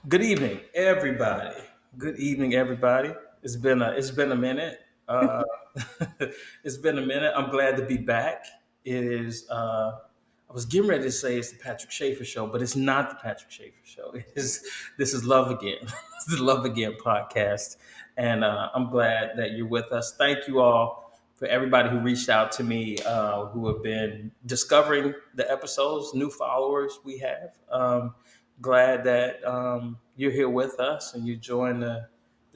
Good evening, everybody. Good evening, everybody. It's been a minute. Uh, it's been a minute. I'm glad to be back. It is. I was getting ready to say it's the Patrick Schaefer show, but it's not the Patrick Schaefer show. It is. This is Love Again. It's the Love Again podcast, and I'm glad that you're with us. Thank you all for everybody who reached out to me, who have been discovering the episodes, new followers we have. Glad that you're here with us and you join the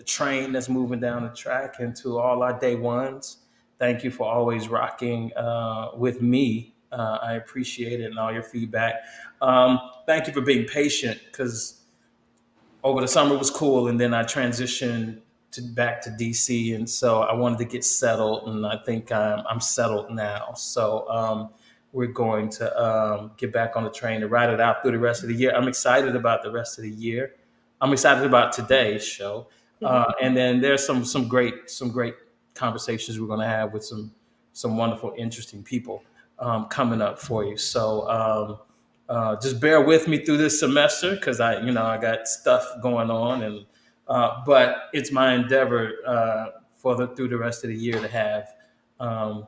train that's moving down the track. And to all our day ones, thank you for always rocking with me. I appreciate it and all your feedback. Thank you for being patient because over the summer was cool, and then I transitioned back to DC, and so I wanted to get settled, and I think I'm settled now. So we're going to get back on the train and ride it out through the rest of the year. I'm excited about the rest of the year. I'm excited about today's show, and then there's some great conversations we're going to have with some wonderful, interesting people coming up for you. So. Just bear with me through this semester because I got stuff going on, and but it's my endeavor through the rest of the year to have um,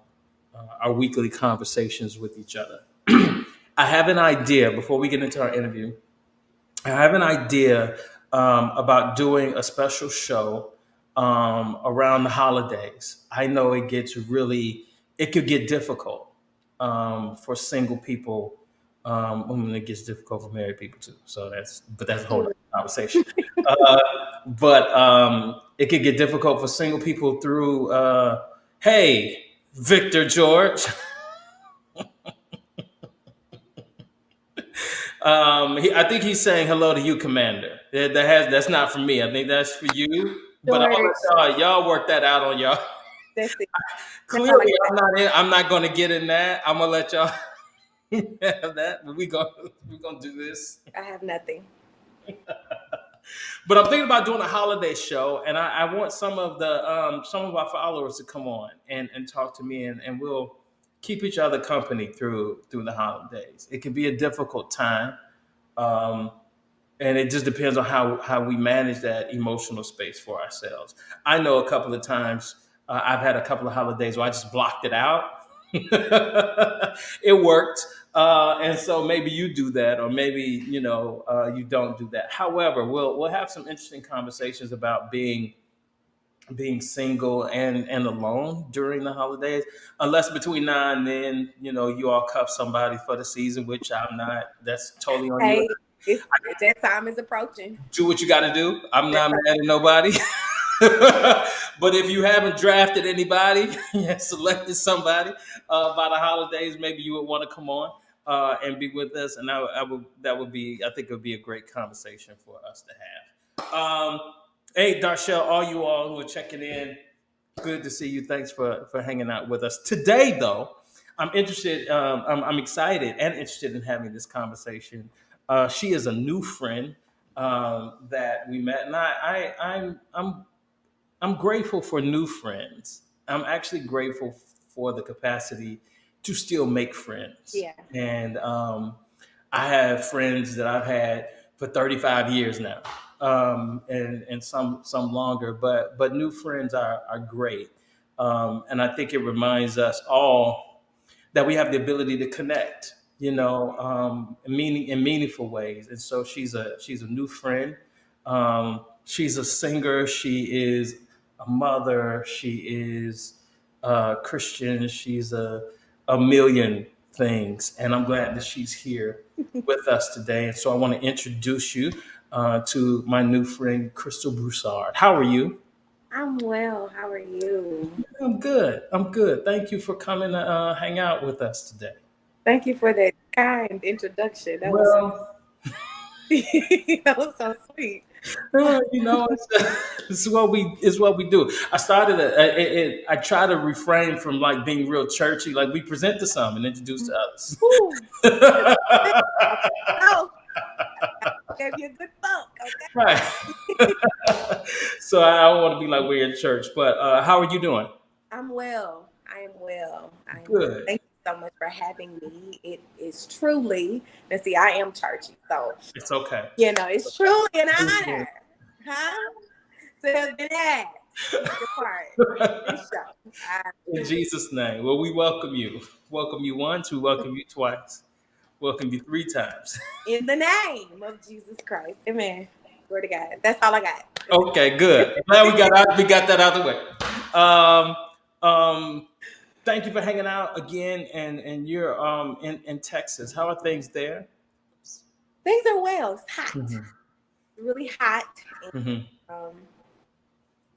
our weekly conversations with each other. I have an idea before we get into our interview. I have an idea about doing a special show around the holidays. I know it could get difficult for single people. When it gets difficult for married people too. But that's a whole other conversation. Uh, but it could get difficult for single people through, hey, Victor George. I think he's saying hello to you, Commander. That's not for me. I think that's for you. But I'm George, gonna let y'all work that out on y'all. that's it. That's all I Clearly, got. I'm not gonna get in that. I'm gonna let y'all have that. But we gonna do this. I have nothing. But I'm thinking about doing a holiday show, and I want some of our followers to come on and talk to me, and we'll keep each other company through the holidays. It can be a difficult time, um, and it just depends on how we manage that emotional space for ourselves. I know a couple of times I've had a couple of holidays where I just blocked it out. It worked, and so maybe you do that, or maybe you don't do that. However, we'll have some interesting conversations about being single and alone during the holidays. Unless between now and then, you all cuff somebody for the season, which I'm not. That's totally on you. Hey, it's that time is approaching. Do what you got to do. I'm That not time, mad at nobody. But if you haven't drafted anybody, selected somebody by the holidays, maybe you would want to come on and be with us, and I would that would be I think it would be a great conversation for us to have. Hey, Darshell, all who are checking in, good to see you. Thanks for hanging out with us today. Though I'm interested, I'm excited and interested in having this conversation. She is a new friend that we met, and I'm grateful for new friends. I'm actually grateful for the capacity to still make friends. yeah. And I have friends that I've had for 35 years now, and some longer. But new friends are great, and I think it reminds us all that we have the ability to connect. In meaningful ways. And so she's a new friend. She's a singer. She is a mother. She is Christian. She's a million things. And I'm glad that she's here with us today. And so I want to introduce you to my new friend, Krystal Broussard. How are you? I'm well. How are you? I'm good. I'm good. Thank you for coming to hang out with us today. Thank you for that kind introduction. That was Well, that was so sweet. it's what we do. I try to refrain from like being real churchy. Like we present to some and introduce to others. Woo. Oh, gave you a good thunk. Right. So I don't want to be like we're in church. But how are you doing? I'm well. I am well. I am well. Good. Thank you so much for having me. It is truly, and see, I am churchy, so It's okay. it's truly an honor, huh? To have been asked to be a part of this show. In Jesus' name. Well, we welcome you. Welcome you once. We welcome you twice. Welcome you 3 times. In the name of Jesus Christ, Amen. Glory to God. That's all I got. Okay, good. Glad we got that out of the way. Um, thank you for hanging out again, and you're in Texas. How are things there? Things are well. It's hot. Hmm. It's really hot. And, Hmm. um,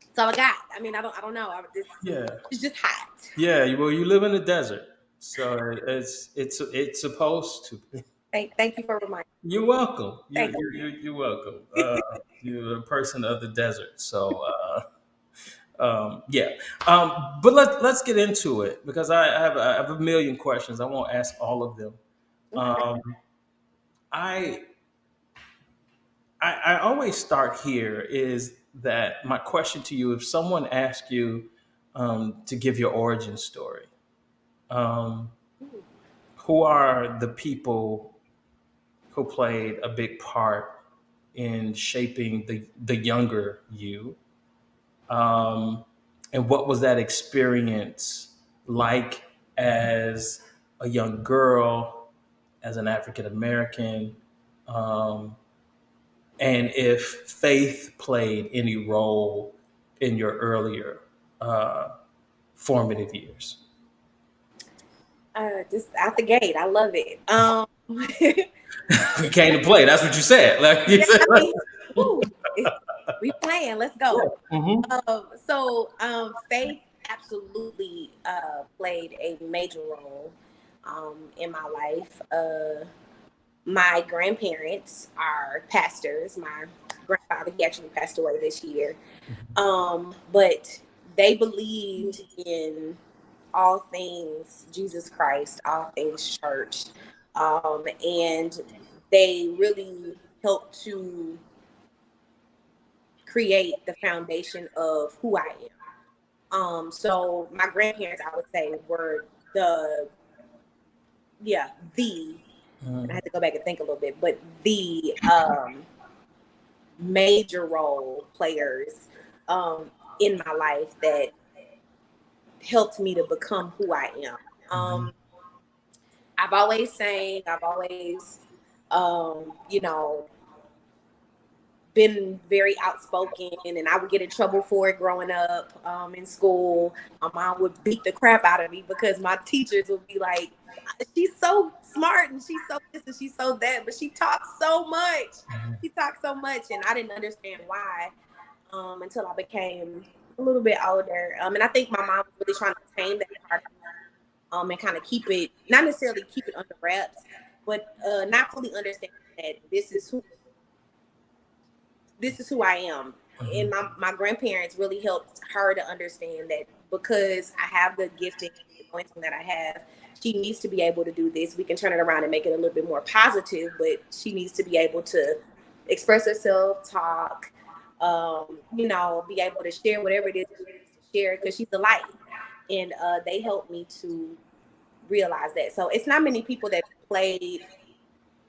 that's all I got. I mean, I don't know. Yeah, It's just hot. yeah. Well, you live in the desert, so it's supposed to be. Thank you for reminding. You're welcome. You're Thank you're, you're, you're welcome. You're a person of the desert, so yeah. But let's get into it because I have a million questions. I won't ask all of them. you. Okay. Um, I, I always start here is that my question to you: if someone asks you to give your origin story, um, who are the people who played a big part in shaping the younger you? Um, and what was that experience like as a young girl, as an African American? Um, and if faith played any role in your earlier uh, formative years. Just out the gate, I love it. You came to play. That's what you said. Like you Yeah, said. I mean, woo, we playing. Let's Yeah. go. Hmm. Faith absolutely played a major role in my life. My grandparents are pastors. My grandfather, he actually passed away this year. But they believed in all things Jesus Christ, all things church. And they really helped to create the foundation of who I am. So my grandparents, I would say, were the, yeah, the, and I had to go back and think a little bit, but the major role players in my life that helped me to become who I am. I've always sang, I've always, you know, been very outspoken, and I would get in trouble for it growing up in school. My mom would beat the crap out of me because my teachers would be like, she's so smart and she's so this and she's so that, but she talks so much. She talks so much, and I didn't understand why until I became a little bit older. And I think my mom was really trying to tame that part and kind of keep it, not necessarily keep it under wraps, but not fully understand that this is who I am. And my grandparents really helped her to understand that because I have the gifting, the anointing that I have, she needs to be able to do this. We can turn it around and make it a little bit more positive, but she needs to be able to express herself, talk, be able to share whatever it is she needs to share because she's the light. And they helped me to realize that. So it's not many people that played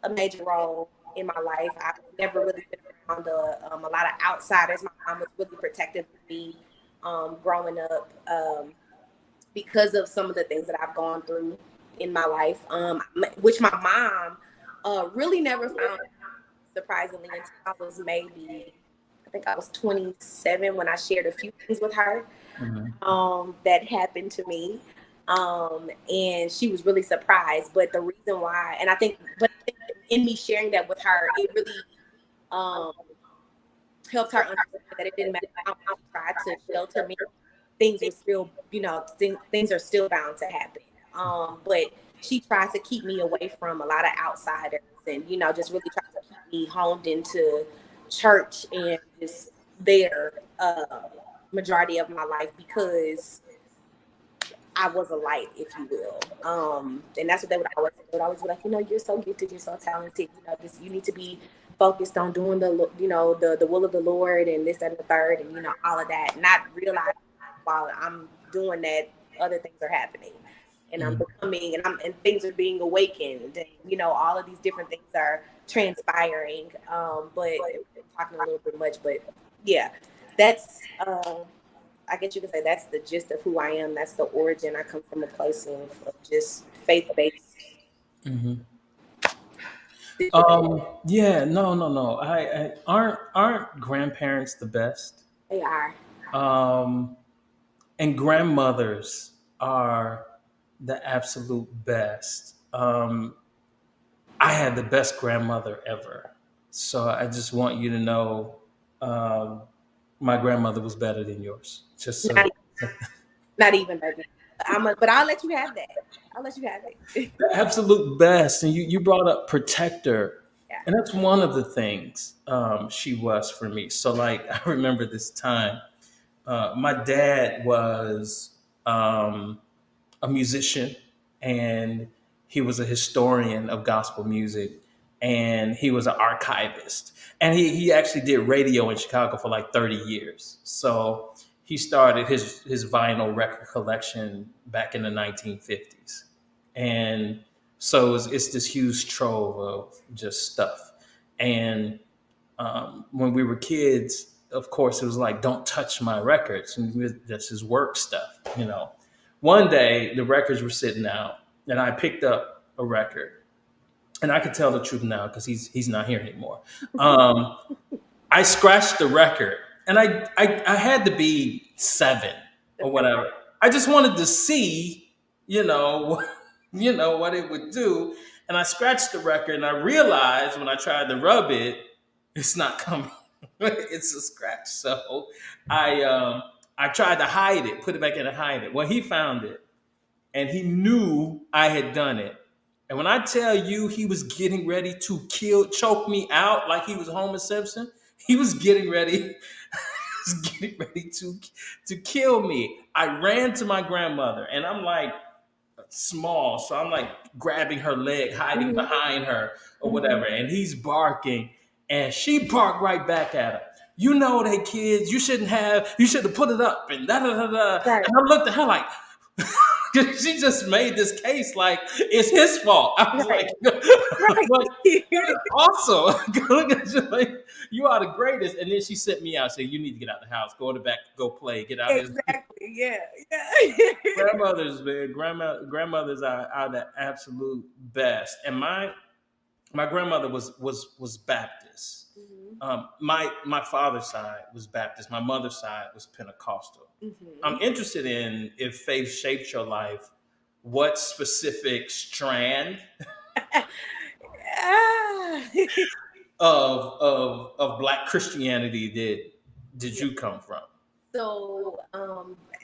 a major role in my life. I've never really been around a lot of outsiders. My mom was really protective of me growing up because of some of the things that I've gone through in my life, which my mom really never found, surprisingly, until I was maybe, I think I was 27 when I shared a few things with her that happened to me. And she was really surprised. But the reason why, and I think in me sharing that with her, it really helped her understand that it didn't matter how much she tried to shelter me. Things were still, things are still bound to happen. But she tries to keep me away from a lot of outsiders and, just really try to keep me honed into church and just there majority of my life because I was a light, if you will. And that's what they would always say. They would always be like, you're so gifted, you're so talented. You need to be focused on doing the will of the Lord and this, that, and the third, and all of that. Not realizing while I'm doing that, other things are happening. and I'm becoming, and things are being awakened, and all of these different things are transpiring. But I'm talking a little bit much, but yeah, that's I guess you could say that's the gist of who I am. That's the origin. I come from a place of just faith based. Mm-hmm. Yeah, no. I aren't grandparents the best? They are. Um, and grandmothers are the absolute best. I had the best grandmother ever. So I just want you to know, um, my grandmother was better than yours. Just Not, so. not even, baby. But I'll let you have that. I'll let you have it. The absolute best. And you brought up protector. Yeah. And that's one of the things, she was for me. So, like, I remember this time. My dad was, a musician, and he was a historian of gospel music, and he was an archivist, and he actually did radio in Chicago for like 30 years. So he started his vinyl record collection back in the 1950s, and so it's this huge trove of just stuff. And when we were kids, of course, it was like, don't touch my records. And that's his work stuff. One day, the records were sitting out, and I picked up a record. And I could tell the truth now because he's not here anymore. Um, I scratched the record, and I had to be 7 or whatever. I just wanted to see, what it would do. And I scratched the record, and I realized when I tried to rub it, it's not coming. It's a scratch. So I tried to hide it, put it back in and hide it. Well, he found it, and he knew I had done it. And when I tell you, he was getting ready to choke me out like he was Homer Simpson. He was getting ready, was getting ready to kill me. I ran to my grandmother, and I'm like small, so I'm like grabbing her leg, hiding behind her or whatever, and he's barking, and she barked right back at him. You know they kids, you should have put it up, and da da da da. Right. And I looked at her like, she just made this case like it's his fault. I was Right. like, you're awesome. Look at you, like, you are the greatest. And then she sent me out, saying, you need to get out the house, go in the back, go play, get out. Exactly. Yeah. Grandmothers, man, grandmothers are the absolute best. And my grandmother was Baptist. My father's side was Baptist. My mother's side was Pentecostal. I'm interested in, if faith shaped your life, what specific strand of Black Christianity did you come from? So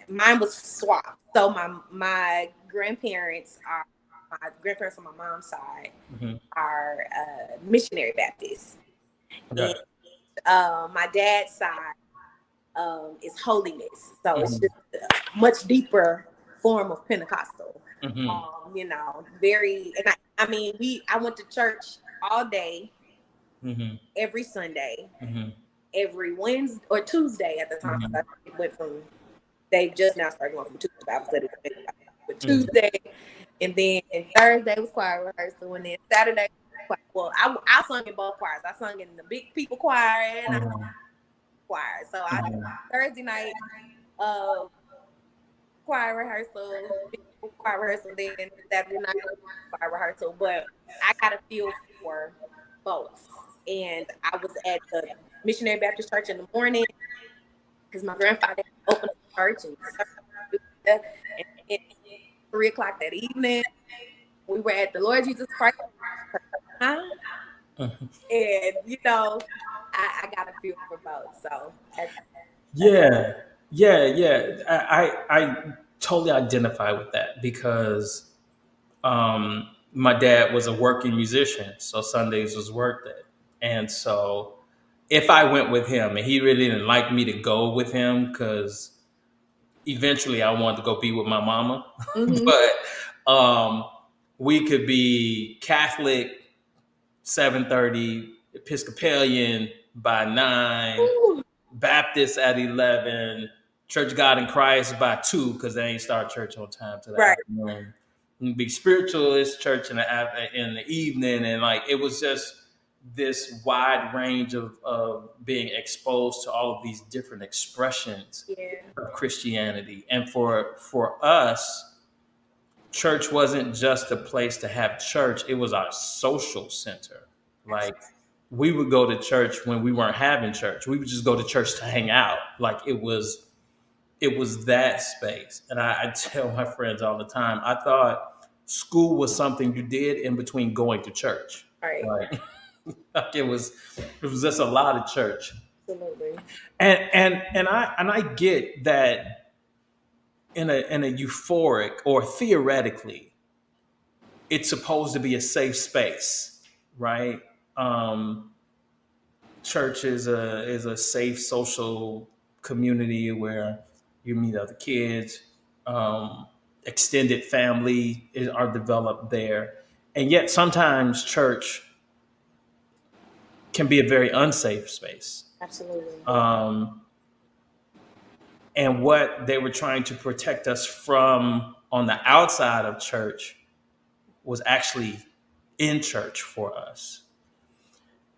mine was swapped. So my grandparents on my mom's side are missionary Baptists. Okay. And my dad's side is holiness. So it's just a much deeper form of Pentecostal. Very, and I mean, I went to church all day, every Sunday, every Wednesday or Tuesday at the time. They just now started going from Tuesday Bible study to Tuesday, and then Thursday was choir rehearsal, and then Saturday. Well, I sung in both choirs. I sung in the big people choir and I sung in the choir. So I Thursday night choir rehearsal, then Saturday night choir rehearsal. But I got a feel for both. And I was at the Missionary Baptist Church in the morning because my grandfather opened the church, and at 3:00 that evening, we were at the Lord Jesus Christ. And I got a feel for both. So that's Yeah. I totally identify with that because my dad was a working musician, so Sundays was work day. And so if I went with him, and he really didn't like me to go with him because eventually I wanted to go be with my mama, but we could be Catholic 7:30, Episcopalian by 9, Baptist at 11, Church of God in Christ by 2 because they ain't start church on time to that afternoon. be spiritualist church in the evening, and like it was just this wide range of being exposed to all of these different expressions Yeah. of Christianity. And for us, church wasn't just a place to have church; it was our social center. Like we would go to church when we weren't having church. We would just go to church to hang out. Like it was that space. And I tell my friends all the time, I thought school was something you did in between going to church. Right. Like, like it was just a lot of church. Absolutely. And I get that in a euphoric or theoretically, it's supposed to be a safe space, right? Um, Church is a safe social community where you meet other kids. Extended family are developed there, and yet sometimes church can be a very unsafe space. Absolutely. Um, and what they were trying to protect us from on the outside of church was actually in church for us.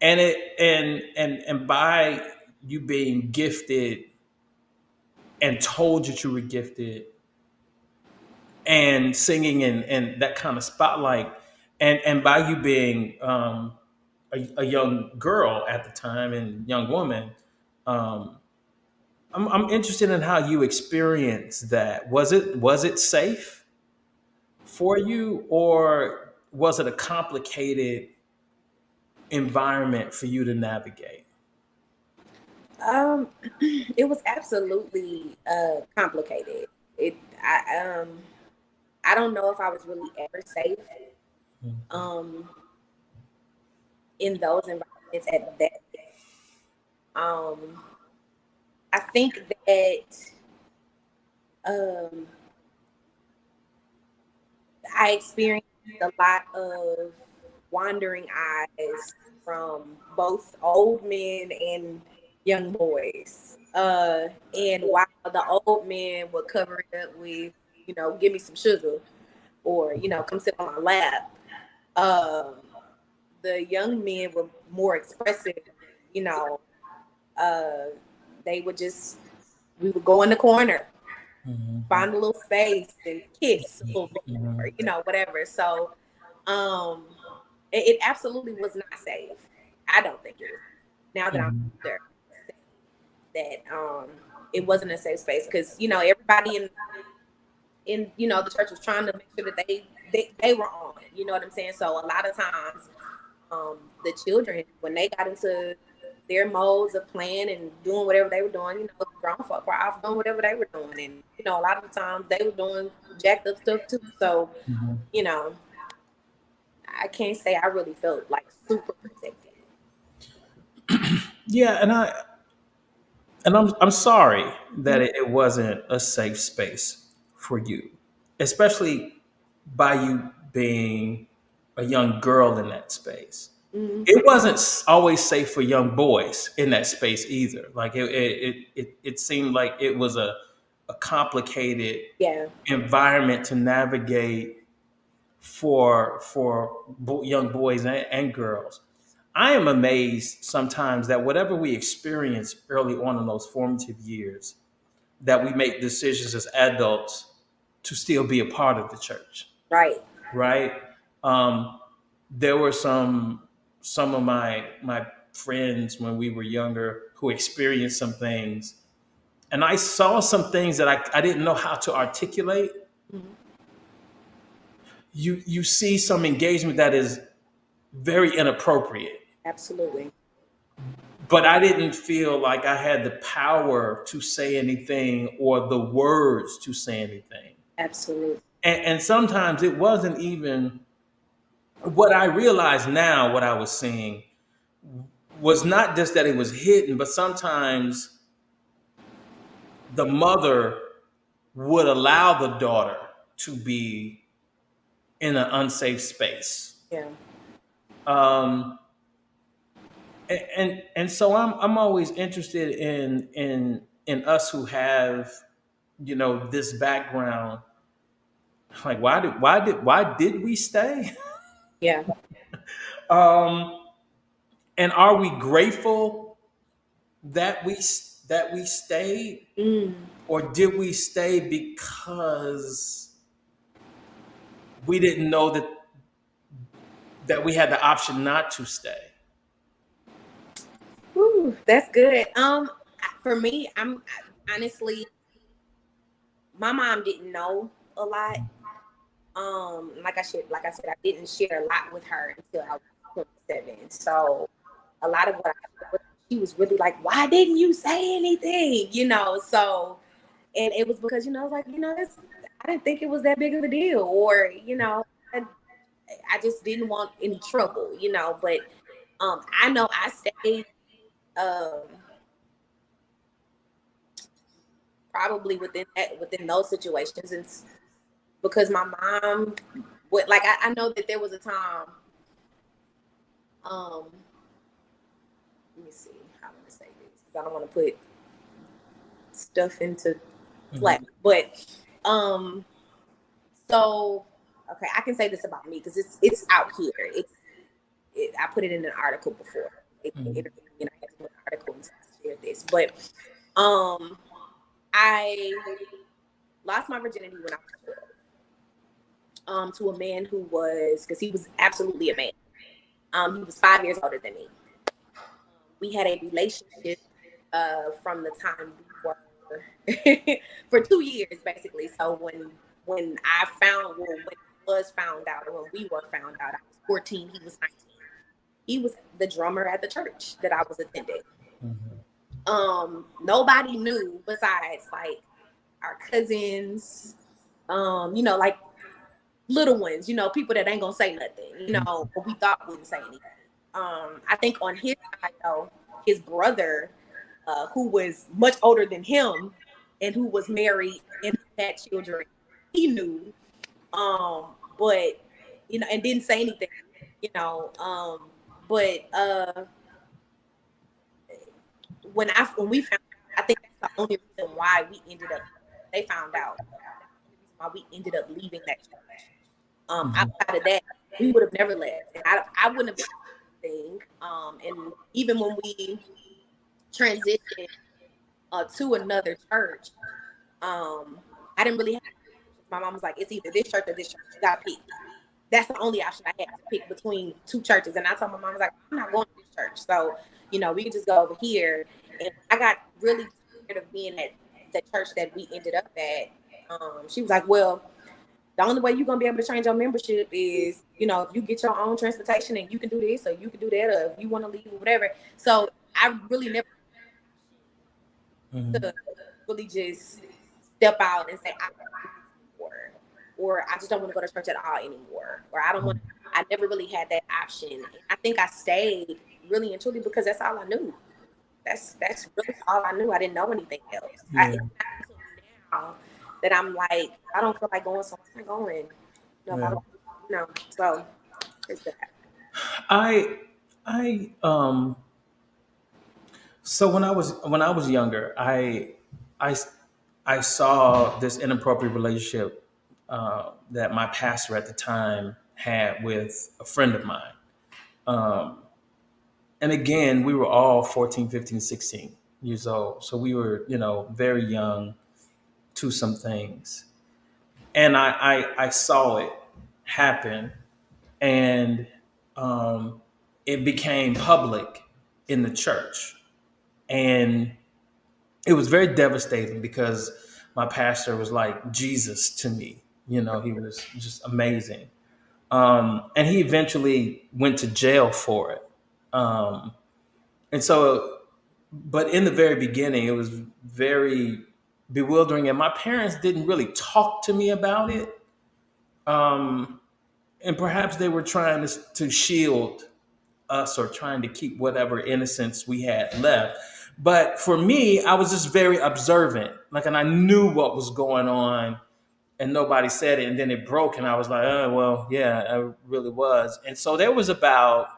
And by you being gifted and told that you were gifted and singing and that kind of spotlight, and by you being a young girl at the time and young woman, um, I'm interested in how you experienced that. Was it safe for you, or was it a complicated environment for you to navigate? Um, it was absolutely complicated. It I don't know if I was really ever safe um in those environments at that. Um, I think that um I experienced a lot of wandering eyes from both old men and young boys. And while the old men would cover it up with, give me some sugar or, come sit on my lap, um, the young men were more expressive, you know, uh, they would just, we would go in the corner, Mhm. find a little space and kiss a little bit or, Mhm. whatever. So um, it absolutely was not safe. I don't think it was. Now that I'm Mhm. older, that it wasn't a safe space because everybody in the church was trying to make sure that they were on. You know what I'm saying? So a lot of times, the children when they got into their modes of playing and doing whatever they were doing, the grown folk were off doing whatever they were doing, and a lot of the times they were doing jacked up stuff too. So Mhm. you know, I can't say I really felt like super protected. Yeah, and I'm sorry that it wasn't a safe space for you, especially by you being a young girl in that space. Mm-hmm. It wasn't always safe for young boys in that space either. Like it seemed like it was a complicated Yeah. environment to navigate for young boys and girls. I am amazed sometimes that whatever we experience early on in those formative years, that we make decisions as adults to still be a part of the church, Right. right? Um, there were some of my friends when we were younger who experienced some things, and I saw some things that I didn't know how to articulate. Mm-hmm. You see some engagement that is very inappropriate, Absolutely. but I didn't feel like I had the power to say anything or the words to say anything. Absolutely. And sometimes it wasn't even what I realize now, what I was seeing was not just that it was hidden, but sometimes the mother would allow the daughter to be in an unsafe space. Yeah. Um, and so I'm always interested in us who have this background, Like, why did we stay? Yeah. Um, and are we grateful that we stayed, Mm. or did we stay because we didn't know that we had the option not to stay? Whew, that's good. For me, honestly, my mom didn't know a lot. Like I said, I didn't share a lot with her until I was 27. So a lot of what I shared with her, she was really like, "Why didn't you say anything?" So, and it was because I was like, I didn't think it was that big of a deal, or I, I just didn't want any trouble, But I know I stayed um probably within those situations, and because my mom would like I know that there was a time. Um, let me see how I'm gonna say this because I don't want to put stuff into Mhm. play, but um, so okay, I can say this about me because it's out here. I put it in an article before. They Mhm. interviewed me and I had to do an article and share this, but um, I lost my virginity when I was 12. To a man who was, because he was absolutely a man. He was 5 years older than me. We had a relationship from the time we were for 2 years basically. So when I found well, when I was found out, or when we were found out, I was 14, he was 19. He was the drummer at the church that I was attending. Mhm. Nobody knew besides like our cousins, like little ones, people that ain't gonna say nothing, but we thought wouldn't say anything. I think on his side though, his brother, who was much older than him and who was married and had children, he knew, but and didn't say anything, you know. But when we found out, I think that's the only reason why we ended up. They found out. That's the only reason why we ended up leaving that church. Mhm. Outside of that, we would have never left, and I wouldn't have done anything. And even when we transitioned to another church, I didn't really have options. My mom was like, "It's either this church or this church. You got to pick." That's the only option I had to pick between two churches. And I told my mom, I was like, "I'm not going to this church. So, we can just go over here." And I got really tired of being at the church that we ended up at. She was like, "Well, the only way you're gonna be able to change your membership is, if you get your own transportation and you can do this or you can do that, or if you want to leave or whatever." So I really never Mhm. to really just step out and say I don't do this anymore, or I just don't want to go to church at all anymore, or I don't want. I never really had that option. And I think I stayed really and truly because that's all I knew. That's really all I knew. I didn't know anything else. Yeah. It's not until now that I'm like, I don't feel like going, so I'm not going. If I Yeah. don't, so it's that. I I so when I was younger, I I saw this inappropriate relationship that my pastor at the time had with a friend of mine. Um, and again, we were all 14, 15, 16 years old. So we were, very young to some things. And I saw it happen, and it became public in the church. And it was very devastating because my pastor was like Jesus to me. He was just amazing. And he eventually went to jail for it. And so, but in the very beginning, it was very bewildering, and my parents didn't really talk to me about it. Um, and perhaps they were trying to shield us, or trying to keep whatever innocence we had left. But for me, I was just very observant, like, and I knew what was going on, and nobody said it. And then it broke, and I was like, oh, well, yeah, it really was. And so there was about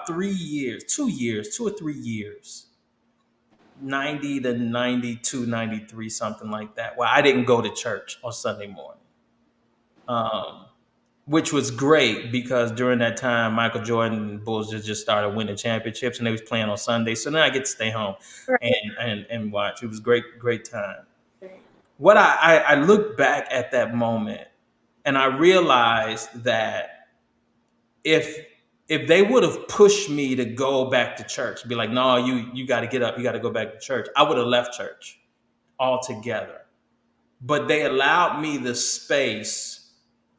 3 years, 2 years, 2 or 3 years 90 to 92, 93, something like that, where I didn't go to church on Sunday morning. Um, which was great because during that time, Michael Jordan and the Bulls just started winning championships and they was playing on Sunday. So then I get to stay home Right. and watch. It was great time. Right. What I look back at that moment and I realized that if if they would have pushed me to go back to church, be like, no, you got to get up, you got to go back to church, I would have left church altogether. But they allowed me the space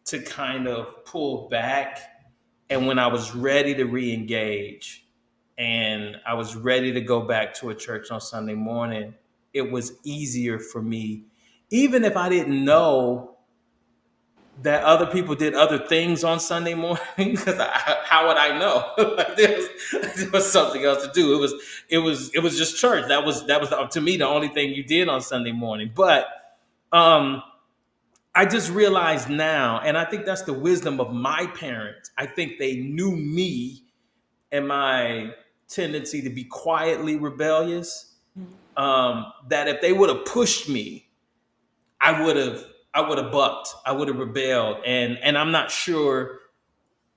to kind of pull back. And when I was ready to re-engage and I was ready to go back to a church on Sunday morning, it was easier for me, even if I didn't know that other people did other things on Sunday morning. Because how would I know? Like there was something else to do. It was just church. That was to me the only thing you did on Sunday morning. But um, I just realized now, and I think that's the wisdom of my parents. I think they knew me and my tendency to be quietly rebellious. That if they would have pushed me, I would have I would have bucked. I would have rebelled, and I'm not sure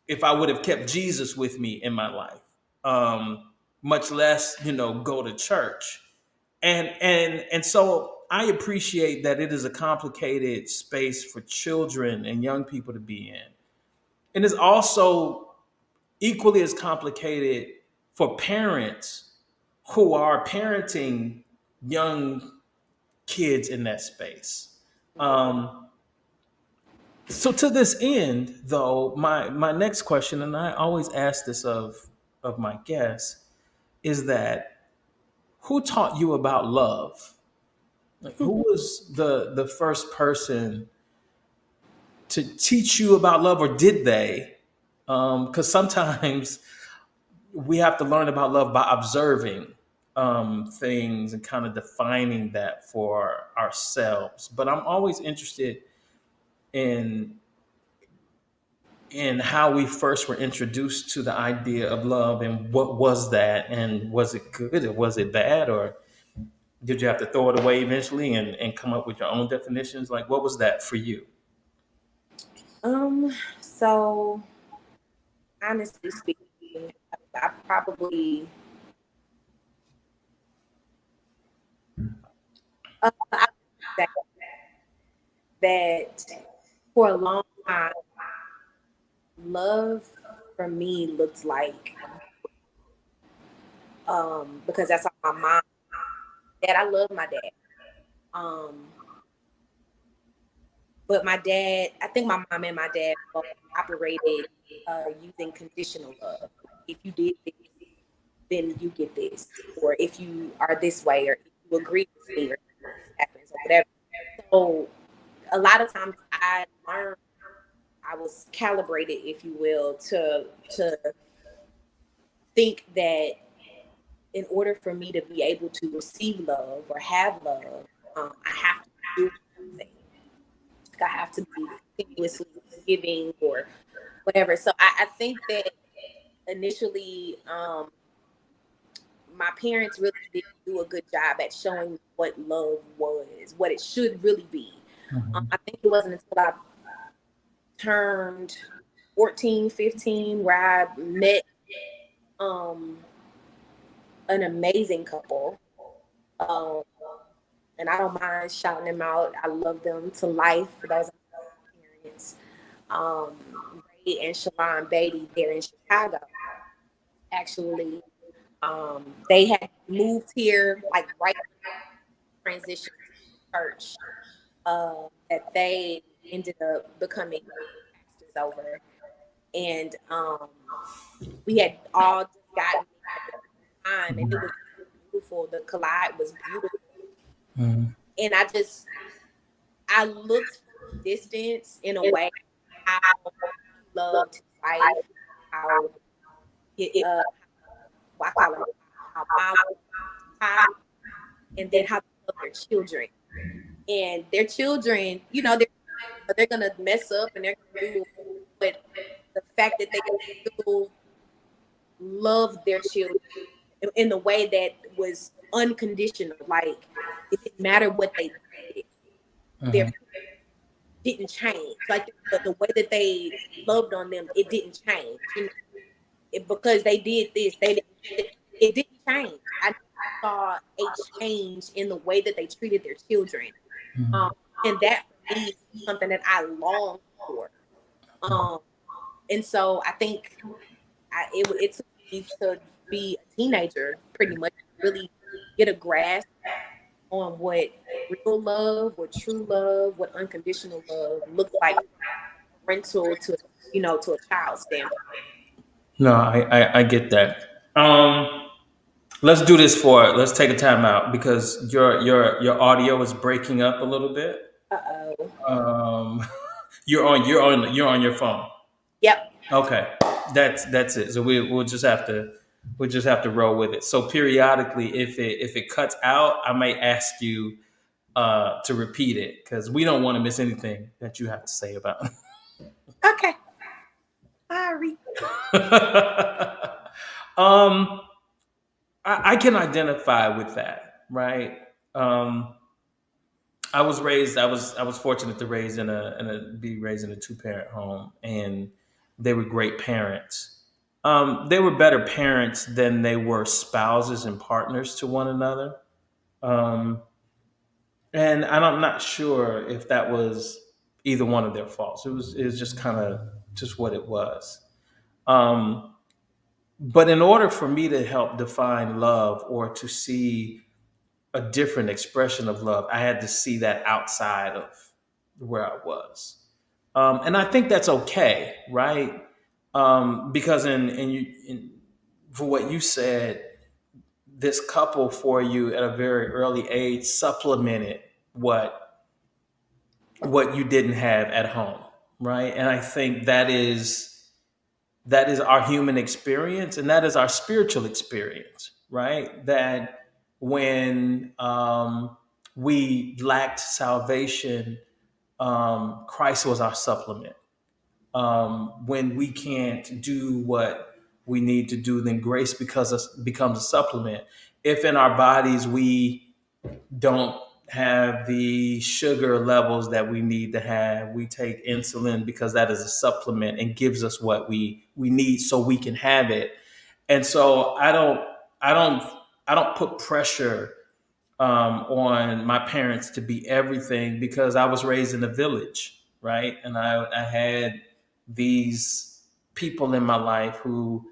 if I would have kept Jesus with me in my life, much less go to church. And so I appreciate that it is a complicated space for children and young people to be in, and it's also equally as complicated for parents who are parenting young kids in that space. Um, so to this end, though, my next question, and I always ask this of my guests, is that who taught you about love? Like, who was the first person to teach you about love, or did they? Because sometimes we have to learn about love by observing things and kind of defining that for ourselves. But I'm always interested in how we first were introduced to the idea of love and what was that, and was it good or was it bad, or did you have to throw it away eventually and come up with your own definitions? Like, what was that for you? So honestly speaking, I probably I would say that for a long time, love for me looks like because that's how my mom, dad. I love my dad. Um, but my dad, I think my mom and my dad both operated using conditional love. Like, if you did this, then you get this, or if you are this way, or if you agree with me, or this happens, or whatever. So a lot of times I learned, I was calibrated, if you will, to think that in order for me to be able to receive love or have love, I have to do something. Like, I have to be continuously giving or whatever. So I think that initially, my parents really did do a good job at showing me what love was, what it should really be. Mhm. I think it wasn't until I turned 14, 15 where I met um, an amazing couple. Um, and I don't mind shouting them out. I love them to life. Those are my parents. Um, Ray and Shalon Beatty, they're in Chicago. Actually, they had moved here like right transition to church. That they ended up becoming pastors over, and we had all just gotten at the time, and it was beautiful. The collide was beautiful, Mhm. and I looked from a distance in a way how he loved his wife, how it, I call him how mom was, and then how they love their children. And their children, they're gonna mess up and they're gonna do, but the fact that they still love their children in the way that was unconditional. Like it didn't matter what they did, their Mhm. didn't change. Like the way that they loved on them, it didn't change. You know, because they did this, they didn't. It didn't change. I saw a change in the way that they treated their children, um, Mhm. and that for me is something that I long for. Um, and so I think it took me to be a teenager, pretty much, really get a grasp on what real love, what true love, what unconditional love looks like from a parental to, to a child's standpoint. No, I get that. Let's do this for. Let's take a time out because your audio is breaking up a little bit. Uh-oh. Um, you're on your phone. Yep. Okay, that's it. So we'll just have to roll with it. So periodically, if it cuts out, I may ask you to repeat it because we don't want to miss anything that you have to say about Okay. Sorry. it. um, I can identify with that, right? Um, I was fortunate to raise be raised in a two-parent home, and they were great parents. They were better parents than they were spouses and partners to one another. Um, and I'm not sure if that was either one of their faults. It was just kind of just what it was. Um, but in order for me to help define love or to see a different expression of love, I had to see that outside of where I was. And I think that's okay, right? Because for what you said, this couple for you at a very early age supplemented what you didn't have at home, right? And I think that is our human experience, and that is our spiritual experience, right? That when we lacked salvation, Christ was our supplement. When we can't do what we need to do, then grace becomes a supplement. If in our bodies we don't have the sugar levels that we need to have, we take insulin because that is a supplement and gives us what we need so we can have it. And so I don't I don't put pressure on my parents to be everything because I was raised in a village, right? And I had these people in my life who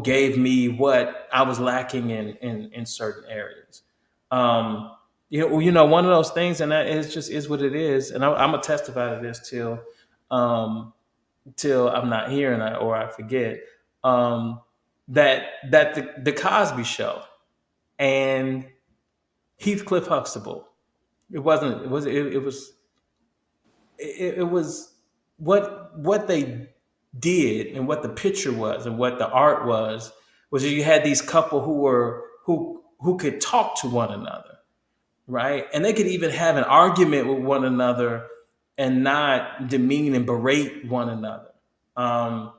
gave me what I was lacking in certain areas. Um, one of those things, and that is just is what it is. And I'm gonna testify to this till I'm not here or I forget. Um, that the Cosby Show and Heathcliff Huxtable. It wasn't. It was what they did and what the picture was and what the art was that you had these couple who could talk to one another, right? And they could even have an argument with one another and not demean and berate one another. Um,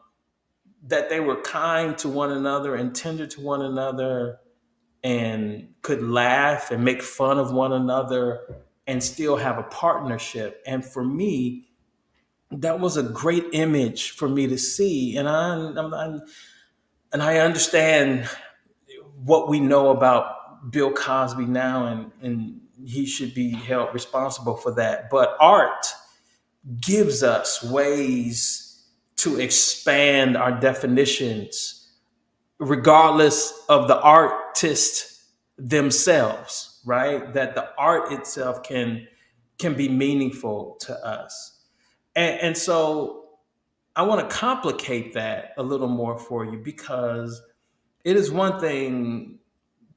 that they were kind to one another and tender to one another and could laugh and make fun of one another and still have a partnership. And for me, that was a great image for me to see. And I understand what we know about Bill Cosby now, and he should be held responsible for that. But art gives us ways to expand our definitions, regardless of the artist themselves, right? That the art itself can be meaningful to us. And so I want to complicate that a little more for you because it is one thing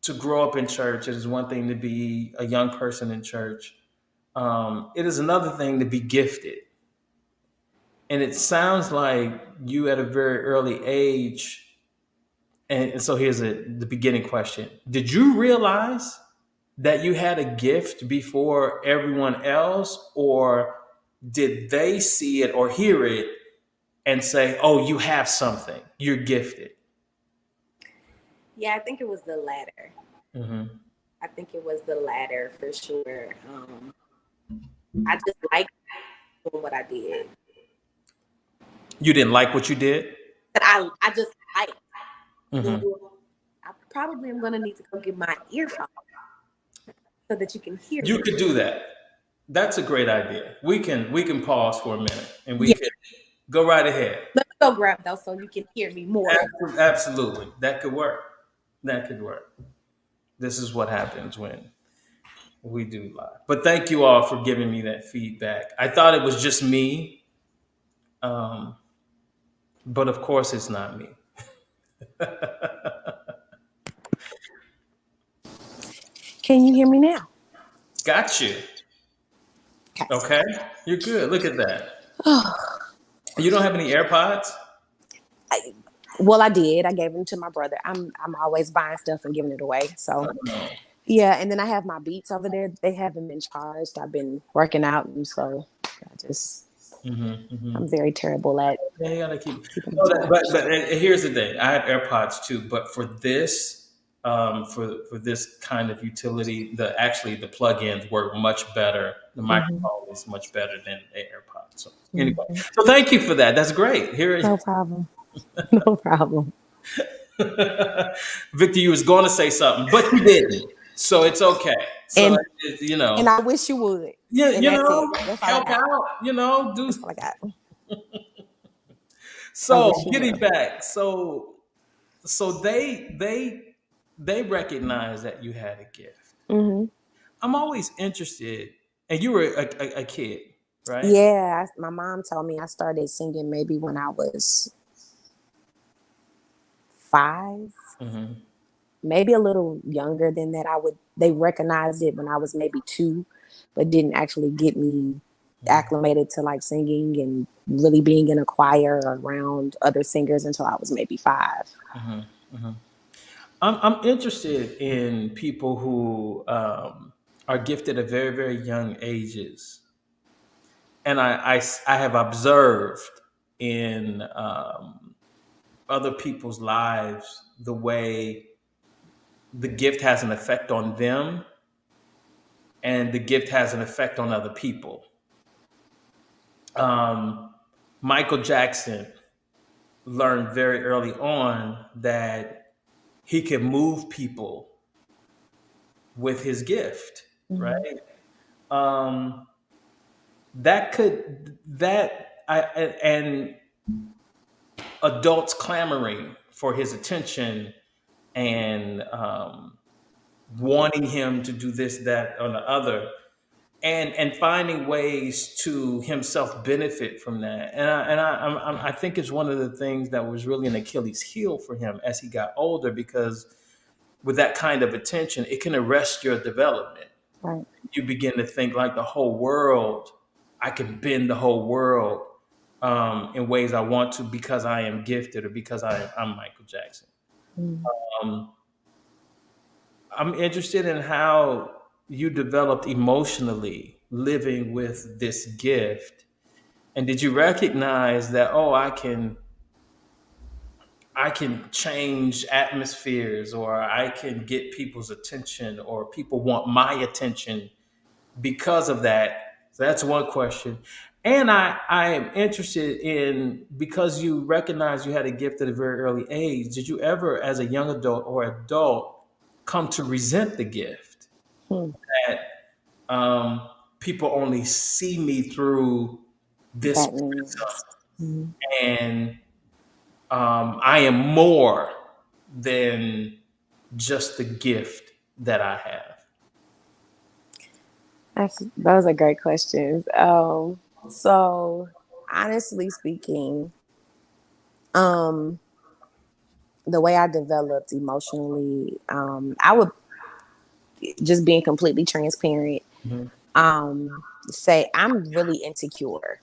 to grow up in church. It is one thing to be a young person in church. It is another thing to be gifted. And it sounds like you at a very early age. And so here's the beginning question. Did you realize that you had a gift before everyone else, or did they see it or hear it and say, oh, you have something, you're gifted? Yeah, I think it was the latter. Mm-hmm. I think it was the latter for sure. I just liked doing what I did. You didn't like what you did? But I just liked doing. Mm-hmm. I probably am gonna need to go get my earphone so that you can hear You me. could do that. That's a great idea. We can pause for a minute and we Yeah, can go right ahead. let me go grab those so you can hear me more. Absolutely. That could work. That could work. This is what happens when we do live. But thank you all for giving me that feedback. I thought it was just me, um, but of course it's not me. Can you hear me now? Got you. Okay. Okay. You're good. Look at that. You don't have any AirPods? I, well, I did. I gave them to my brother. I'm always buying stuff and giving it away. So Oh, no. yeah, and then I have my Beats over there. They haven't been charged. I've been working out, and so Mm-hmm. I'm very terrible at Yeah, you gotta keep. keeping them No, charged. here's the thing. I have AirPods too, but for this, for this kind of utility, the plugins work much better. The Hmm. microphone is much better than the AirPods. So anyway, Hmm. so thank you for that. That's great. No problem. No problem. Victor, you was going to say something, but you didn't. So it's okay. So And you know, and I wish you would. yeah, And that's it. That's all I help got. out. Do That's all I got. I so. wish you Getting would. back, so they recognize that you had a gift. Hmm. I'm always interested, and you were a kid, right? Yeah, my mom told me I started singing maybe when I was 5, Hmm. maybe a little younger than that. They recognized it when I was maybe 2, but didn't actually get me acclimated to like singing and really being in a choir around other singers until I was maybe 5. Hmm. Hmm. I'm interested in people who are gifted at very very young ages, and I have observed in other people's lives the way the gift has an effect on them and the gift has an effect on other people. Um, Michael Jackson learned very early on that he could move people with his gift, right? Hmm. Um, that could that I and adults clamoring for his attention and wanting him to do this, that, or the other, and finding ways to himself benefit from that. I think it's one of the things that was really an Achilles heel for him as he got older, because with that kind of attention, it can arrest your development. Right. You begin to think like the whole world, I can bend the whole world in ways I want to because I am gifted or because I'm Michael Jackson. Mm. Um, I'm interested in how you developed emotionally living with this gift. And did you recognize that, oh, I can change atmospheres, or I can get people's attention, or people want my attention because of that? So that's one question. And I am interested in, because you recognize you had a gift at a very early age, did you ever, as a young adult or adult, come to resent the gift? Hmm. That people only see me through this That means. Mhm. and I am more than just the gift that I have. Those are great questions. So honestly speaking, um, the way I developed emotionally, I would, just being completely transparent, Mhm. say I'm really insecure.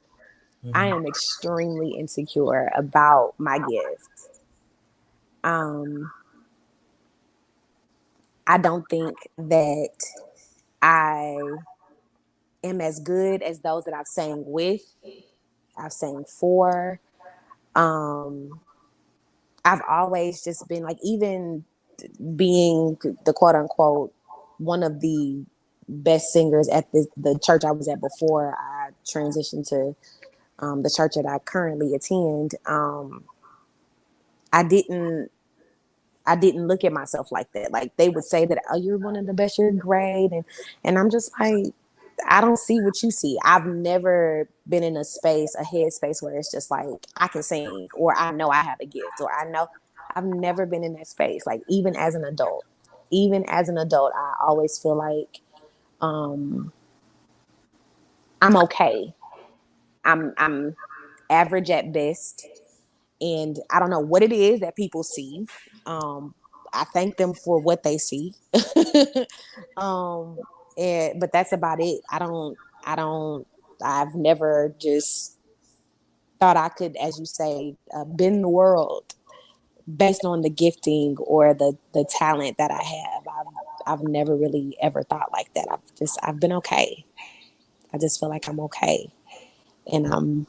I Mhm. am extremely insecure about my gift. Um, I don't think that I am as good as those that I've sang with, I've sang for. Um, I've always just been like, even being the quote unquote one of the best singers at the church I was at before I transitioned to the church that I currently attend. I didn't I didn't look at myself like that. Like they would say that, oh, you're one of the best, you're great. And I'm just like, I don't see what you see. I've never been in a headspace where it's just like I can sing or I know I have a gift or I know I've never been in that space. Like even as an adult. Even as an adult, I always feel like um I'm okay. I'm average at best. And I don't know what it is that people see. Um, I thank them for what they see. um, but that's about it. I've never just thought I could, as you say, bend the world based on the gifting or the talent that I have. I've never really ever thought like that. I've been okay. I just feel like I'm okay, and I'm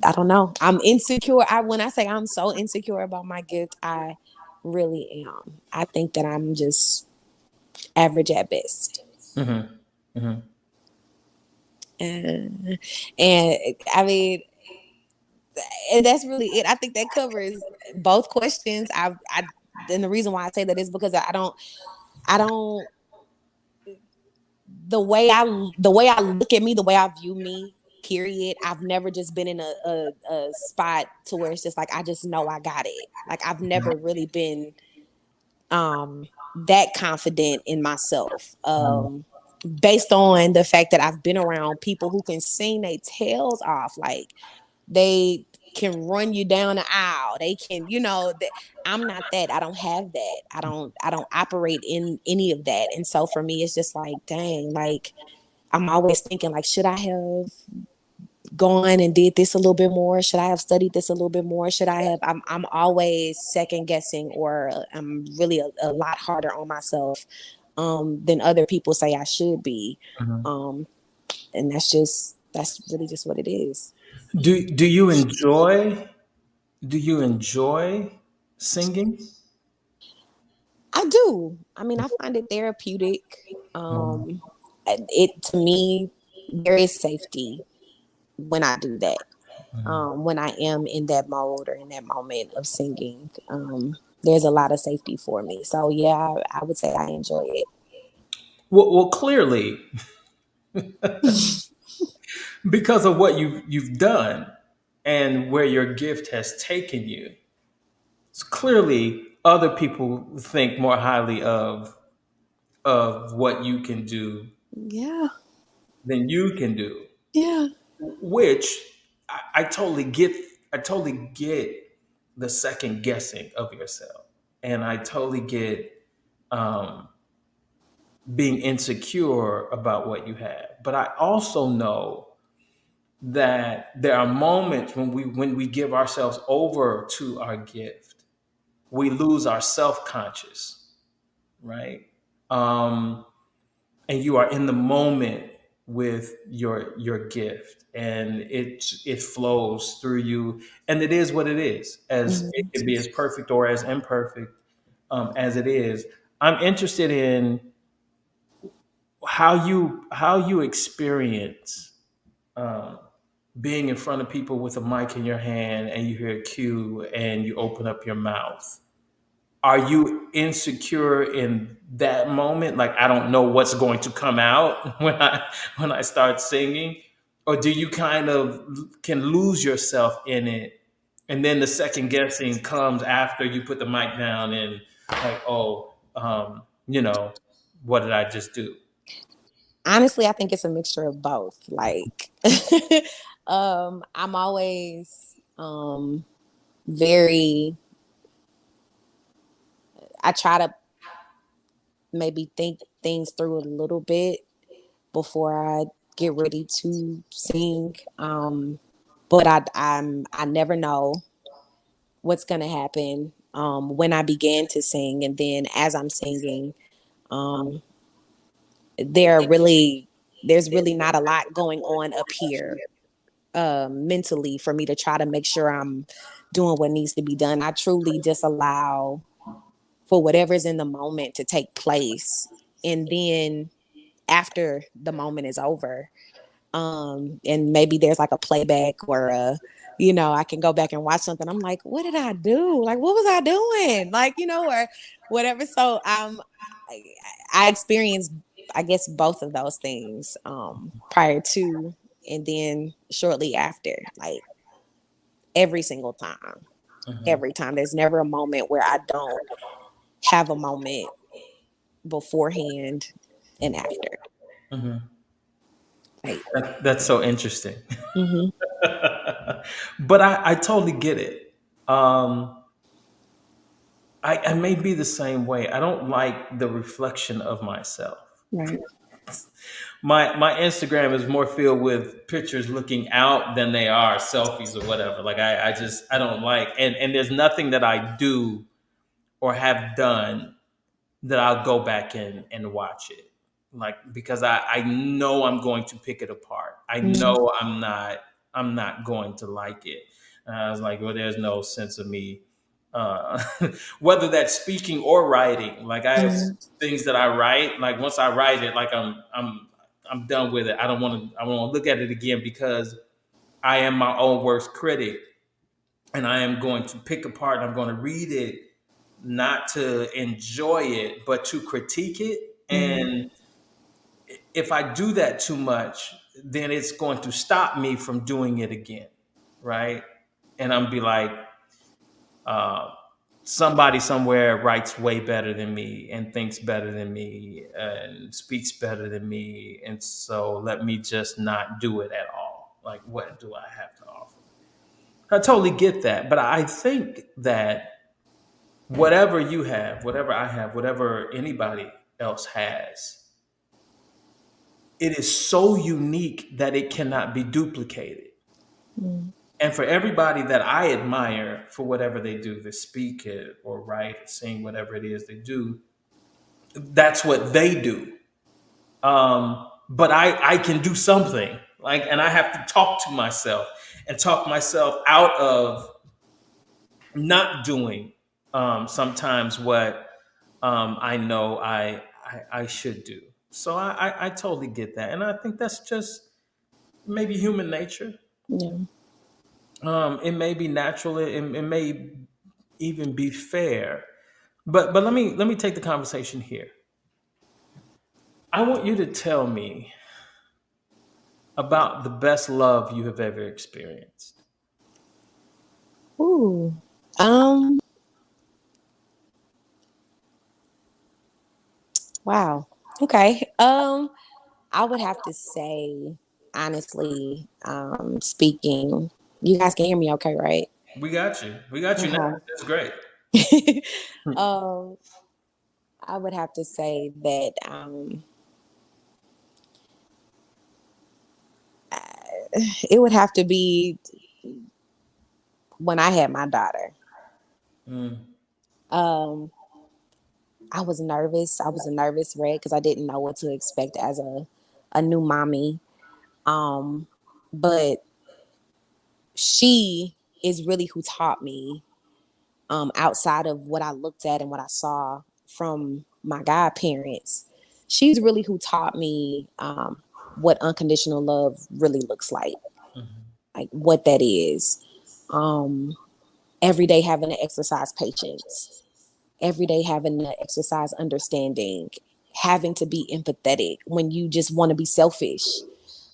I don't know. I'm insecure. When I say I'm so insecure about my gift, I really am. I think that I'm just average at best. Mm-hmm. Mm-hmm. And, and I mean, and that's really it. I think that covers both questions. And the reason why I say that is because I don't, the way I look at me, the way I view me, period. I've never just been in a spot to where it's just like I just know I got it. Like I've never really been that confident in myself. Based on the fact that I've been around people who can sing their tails off, like they can run you down the aisle. They can, I'm not that. I don't have that. I don't operate in any of that. And so for me, it's just like, dang, like I'm always thinking like, should I have gone and did this a little bit more? Should I have studied this a little bit more? Should I have? I'm always second guessing, or I'm really a lot harder on myself than other people say I should be. Mm-hmm. Um, and that's really just what it is. Do you enjoy singing? I do. I mean, I find it therapeutic. It to me, there is safety when I do that. When I am in that mode or in that moment of singing, there's a lot of safety for me. So yeah, I would say I enjoy it. Well, clearly, because of what you've done and where your gift has taken you, it's clearly other people think more highly of what you can do Yeah, than you can do, yeah. which I totally get. I totally get the second guessing of yourself, and I totally get um, being insecure about what you have. But I also know that there are moments when we give ourselves over to our gift, we lose our self conscious, right? Um, and you are in the moment with your gift, and it flows through you, and it is what it is. As it Mhm. can be as perfect or as imperfect as it is. I'm interested in how you experience um, being in front of people with a mic in your hand and you hear a cue and you open up your mouth. Are you insecure in that moment? Like I don't know what's going to come out when I start singing, or do you kind of can lose yourself in it, and then the second guessing comes after you put the mic down and like, oh, what did I just do? Honestly, I think it's a mixture of both. Like, I'm always very. I try to maybe think things through a little bit before I get ready to sing. But I never know what's gonna happen when I began to sing, and then as I'm singing, um, there are really there's really not a lot going on up here mentally for me to try to make sure I'm doing what needs to be done. I truly just allow for whatever's in the moment to take place. And then after the moment is over, and maybe there's like a playback or I can go back and watch something. I'm like, what did I do? Like, what was I doing? Like, or whatever. So I experienced, I guess, both of those things prior to and then shortly after, like every single time. Mm-hmm. Every time. There's never a moment where I don't have a moment beforehand and after. Mm-hmm. Like, That's so interesting. mm-hmm, But I totally get it. Um, I may be the same way. I don't like the reflection of myself. right. My Instagram is more filled with pictures looking out than they are selfies or whatever. Like I don't like, and there's nothing that I do or have done that I'll go back and watch it. Like because I know I'm going to pick it apart. I Mm-hmm, know I'm not going to like it. And I was like, well, there's no sense of me, uh, whether that's speaking or writing. Like I have mm-hmm, things that I write. Like once I write it, like I'm done with it. I don't want to look at it again because I am my own worst critic, and I am going to pick apart. I'm going to read it not to enjoy it, but to critique it. mm-hmm, And if I do that too much, then it's going to stop me from doing it again, right? And I'm be like, uh, somebody somewhere writes way better than me and thinks better than me and speaks better than me, and so let me just not do it at all. Like, what do I have to offer? I totally get that, but I think that whatever you have, whatever I have, whatever anybody else has, it is so unique that it cannot be duplicated. mm-hmm, And for everybody that I admire for whatever they do, they speak it or write or sing, whatever it is they do, that's what they do. But I can do something like, and I have to talk to myself and talk myself out of not doing sometimes what I know I should do. So I totally get that, and I think that's just maybe human nature. yeah. It may be natural. It may even be fair. But let me take the conversation here. I want you to tell me about the best love you have ever experienced. Ooh. Um, wow. Okay. I would have to say, honestly, speaking, you guys can hear me okay, right? We got you. We got you now. That's great. Okay. um, I would have to say that it would have to be when I had my daughter. Mm, Um, I was nervous. I was a nervous wreck because I didn't know what to expect as a new mommy. Um, but she is really who taught me, outside of what I looked at and what I saw from my godparents. She's really who taught me what unconditional love really looks mhm, like what that is. Um, every day having to exercise patience, every day having to exercise understanding, having to be empathetic when you just want to be selfish.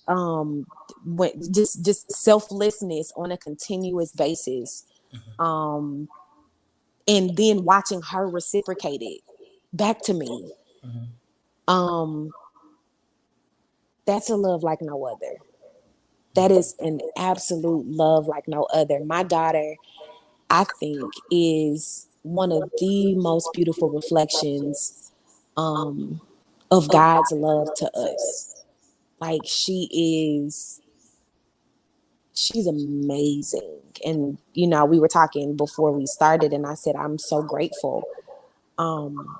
Um, when just selflessness on a continuous basis. mhm, Um, and then watching her reciprocate it back to me. mhm, Um, that's a love like no other. That mhm, is an absolute love like no other. My daughter, I think, is one of the most beautiful reflections um, of God's love to us. Like she's amazing. And we were talking before we started, and I said I'm so grateful um,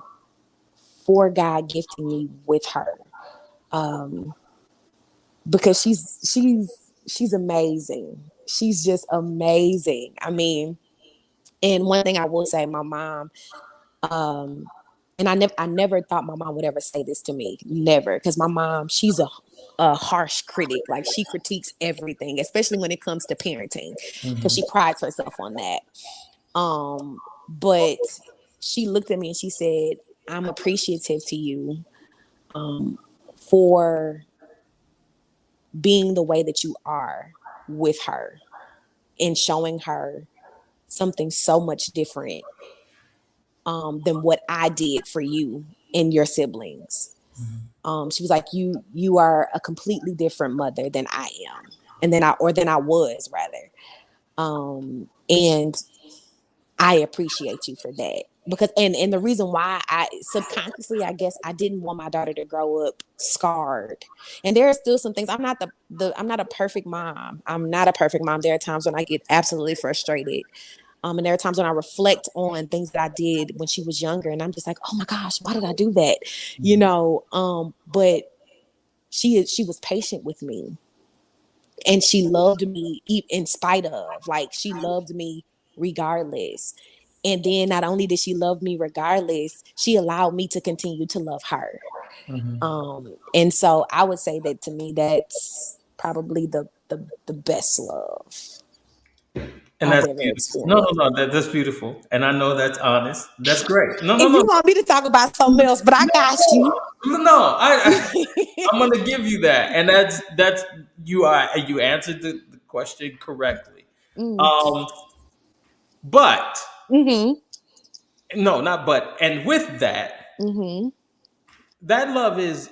for God gifting me with her, um, because she's amazing. She's just amazing. I mean, and one thing I will say, my mom, And I never thought my mom would ever say this to me, never, because my mom, she's a harsh critic. Like, she critiques everything, especially when it comes to parenting, because she prides herself on that. But she looked at me and she said, I'm appreciative to you for being the way that you are with her and showing her something so much different than what I did for you and your siblings. She was like, you are a completely different mother than I am, and than I was, rather. And I appreciate you for that. Because and the reason why, I subconsciously, I guess, I didn't want my daughter to grow up scarred. And there are still some things. I'm not I'm not a perfect mom. I'm not a perfect mom. There are times when I get absolutely frustrated. And there are times when I reflect on things that I did when she was younger, and I'm just like, oh my gosh, why did I do that? But she was patient with me, and she loved me in spite of, like, she loved me regardless. And then not only did she love me regardless, she allowed me to continue to love her. And so I would say that, to me, that's probably the best love And I've that's ever beautiful. No, experienced. no, no. That's beautiful. And I know that's honest. That's great. No, no, And no, you want me to talk about something else, but I got you. no. No. I'm gonna give you that, and that's you answered the question correctly. Mm. Um, but Mm-hmm. no, not but. And with that, Mm-hmm. that love is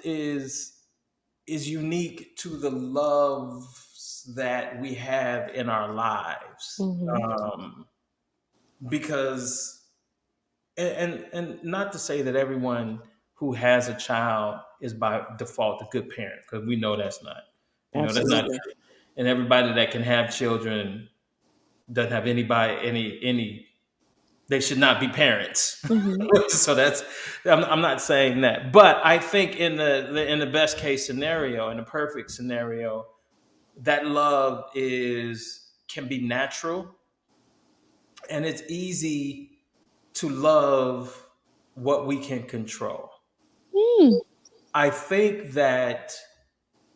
unique to the loves that we have in our lives, Mm-hmm. because and not to say that everyone who has a child is by default a good parent, because we know that's not, that's not Absolutely. true. And everybody that can have children doesn't have anybody any they should not be parents. Mm-hmm. So that's, I'm not saying that, but I think in the best case scenario, in the perfect scenario, that love is can be natural, and it's easy to love what we can control. Mm. I think that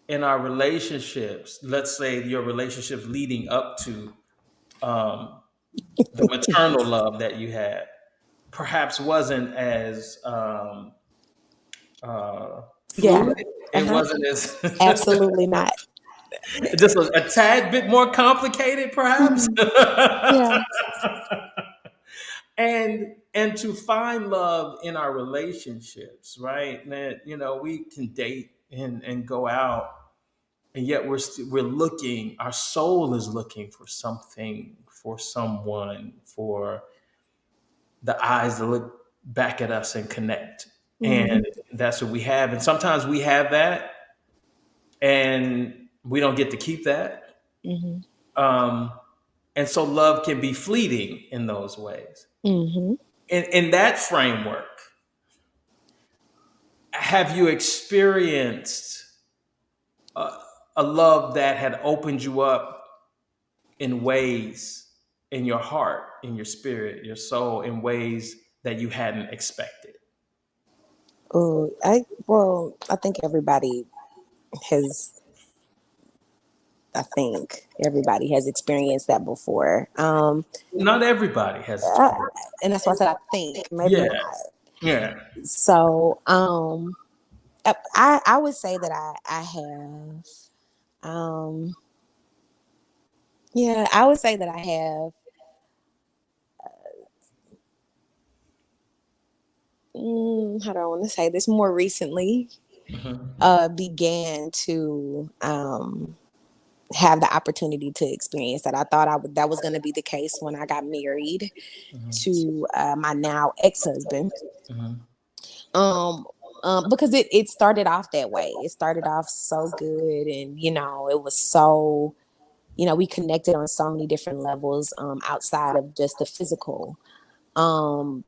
in our relationships, let's say your relationships leading up to um, the maternal love that you had, perhaps wasn't as Yeah. fluid. It Uh-huh. wasn't as Absolutely not. just a tad bit more complicated, perhaps. Mm-hmm. Yeah. And to find love in our relationships, right? That, we can date and go out, and yet we're looking. Our soul is looking for something, for someone, for the eyes to look back at us and connect. Mm-hmm. And that's what we have. And sometimes we have that, and we don't get to keep that. Mm-hmm. Um, and so love can be fleeting in those ways. Mm-hmm. In that framework, have you experienced a, a love that had opened you up in ways, in your heart, in your spirit, your soul, in ways that you hadn't expected? Oh, I think everybody has. I think everybody has experienced that before. Not everybody has I, experienced. and that's why I said I think, maybe Yeah, not. yeah. So, I would say that I have. Um, yeah, I would say that I have. How do I want to say this? More recently, Hmm. began to have the opportunity to experience that. I thought that was going to be the case when I got married to my now ex-husband. Hmm. Um, because it started off that way. It started off so good, and it was so, we connected on so many different levels outside of just the physical. Um,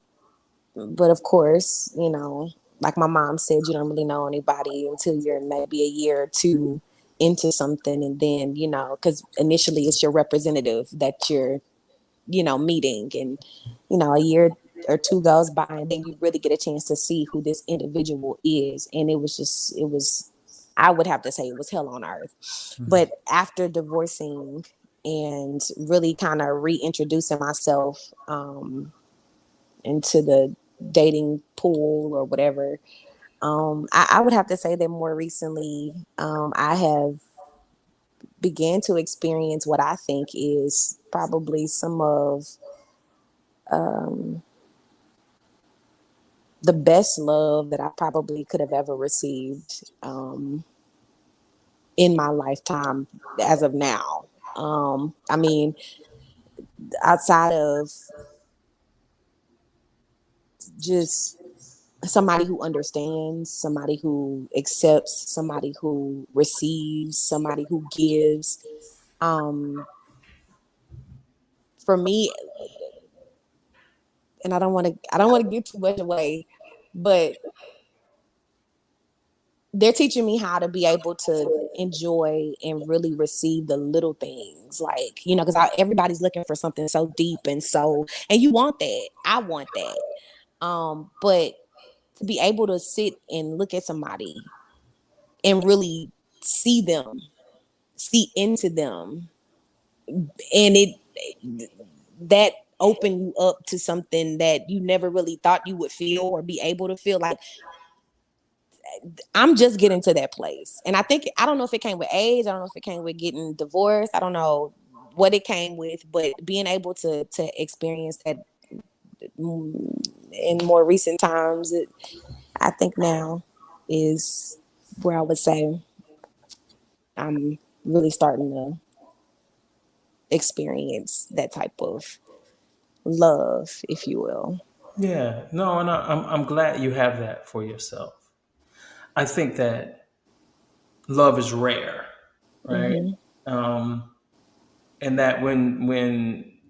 but of course, like my mom said, you don't really know anybody until you're maybe a year or two into something, and then because initially it's your representative that you're meeting, and a year or two goes by, and then you really get a chance to see who this individual is. And I would have to say it was hell on earth. But after divorcing and really kind of reintroducing myself into the dating pool or whatever, I would have to say that more recently, I have began to experience what I think is probably some of the best love that I probably could have ever received in my lifetime as of now. I mean, outside of just somebody who understands, somebody who accepts, somebody who receives, somebody who gives. For me, and I don't want to give too much away, but they're teaching me how to be able to enjoy and really receive the little things, like, because everybody's looking for something so deep and you want that. I want that. But to be able to sit and look at somebody and really see them, see into them, and that open you up to something that you never really thought you would feel or be able to feel. Like, I'm just getting to that place. And I don't know if it came with age. I don't know if it came with getting divorced. I don't know what it came with, but being able to experience that in more recent times, I think now is where I would say I'm really starting to experience that type of love, if you will. Yeah, no, and I'm glad you have that for yourself. I think that love is rare, right? Mm-hmm. Um, and that when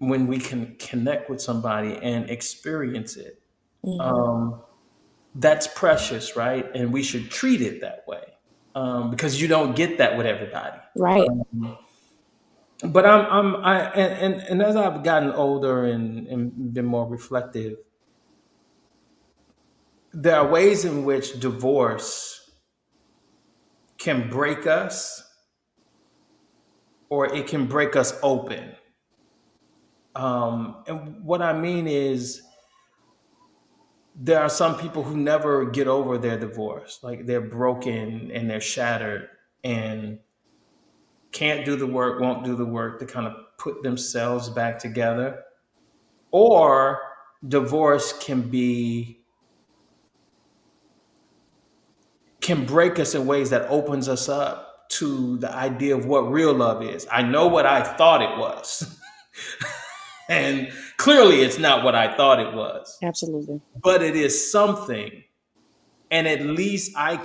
we can connect with somebody and experience it, Mm-hmm. um, that's precious, right? And we should treat it that way, because you don't get that with everybody. Right. But and as I've gotten older and been more reflective, there are ways in which divorce can break us, or it can break us open. And what I mean is, there are some people who never get over their divorce. Like, they're broken and they're shattered and can't do the work, won't do the work to kind of put themselves back together. Or divorce can break us in ways that opens us up to the idea of what real love is. I know what I thought it was. And clearly it's not what I thought it was. Absolutely. But it is something. And at least I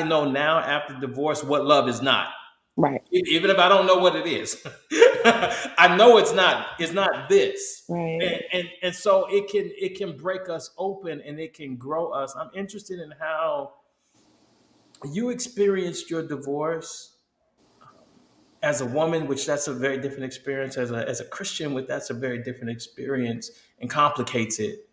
know now after divorce what love is not. Right. Even if I don't know what it is. I know it's not this. Right. And so it can break us open and it can grow us. I'm interested in how you experienced your divorce as a woman, which that's a very different experience. As a Christian, with that's a very different experience and complicates it,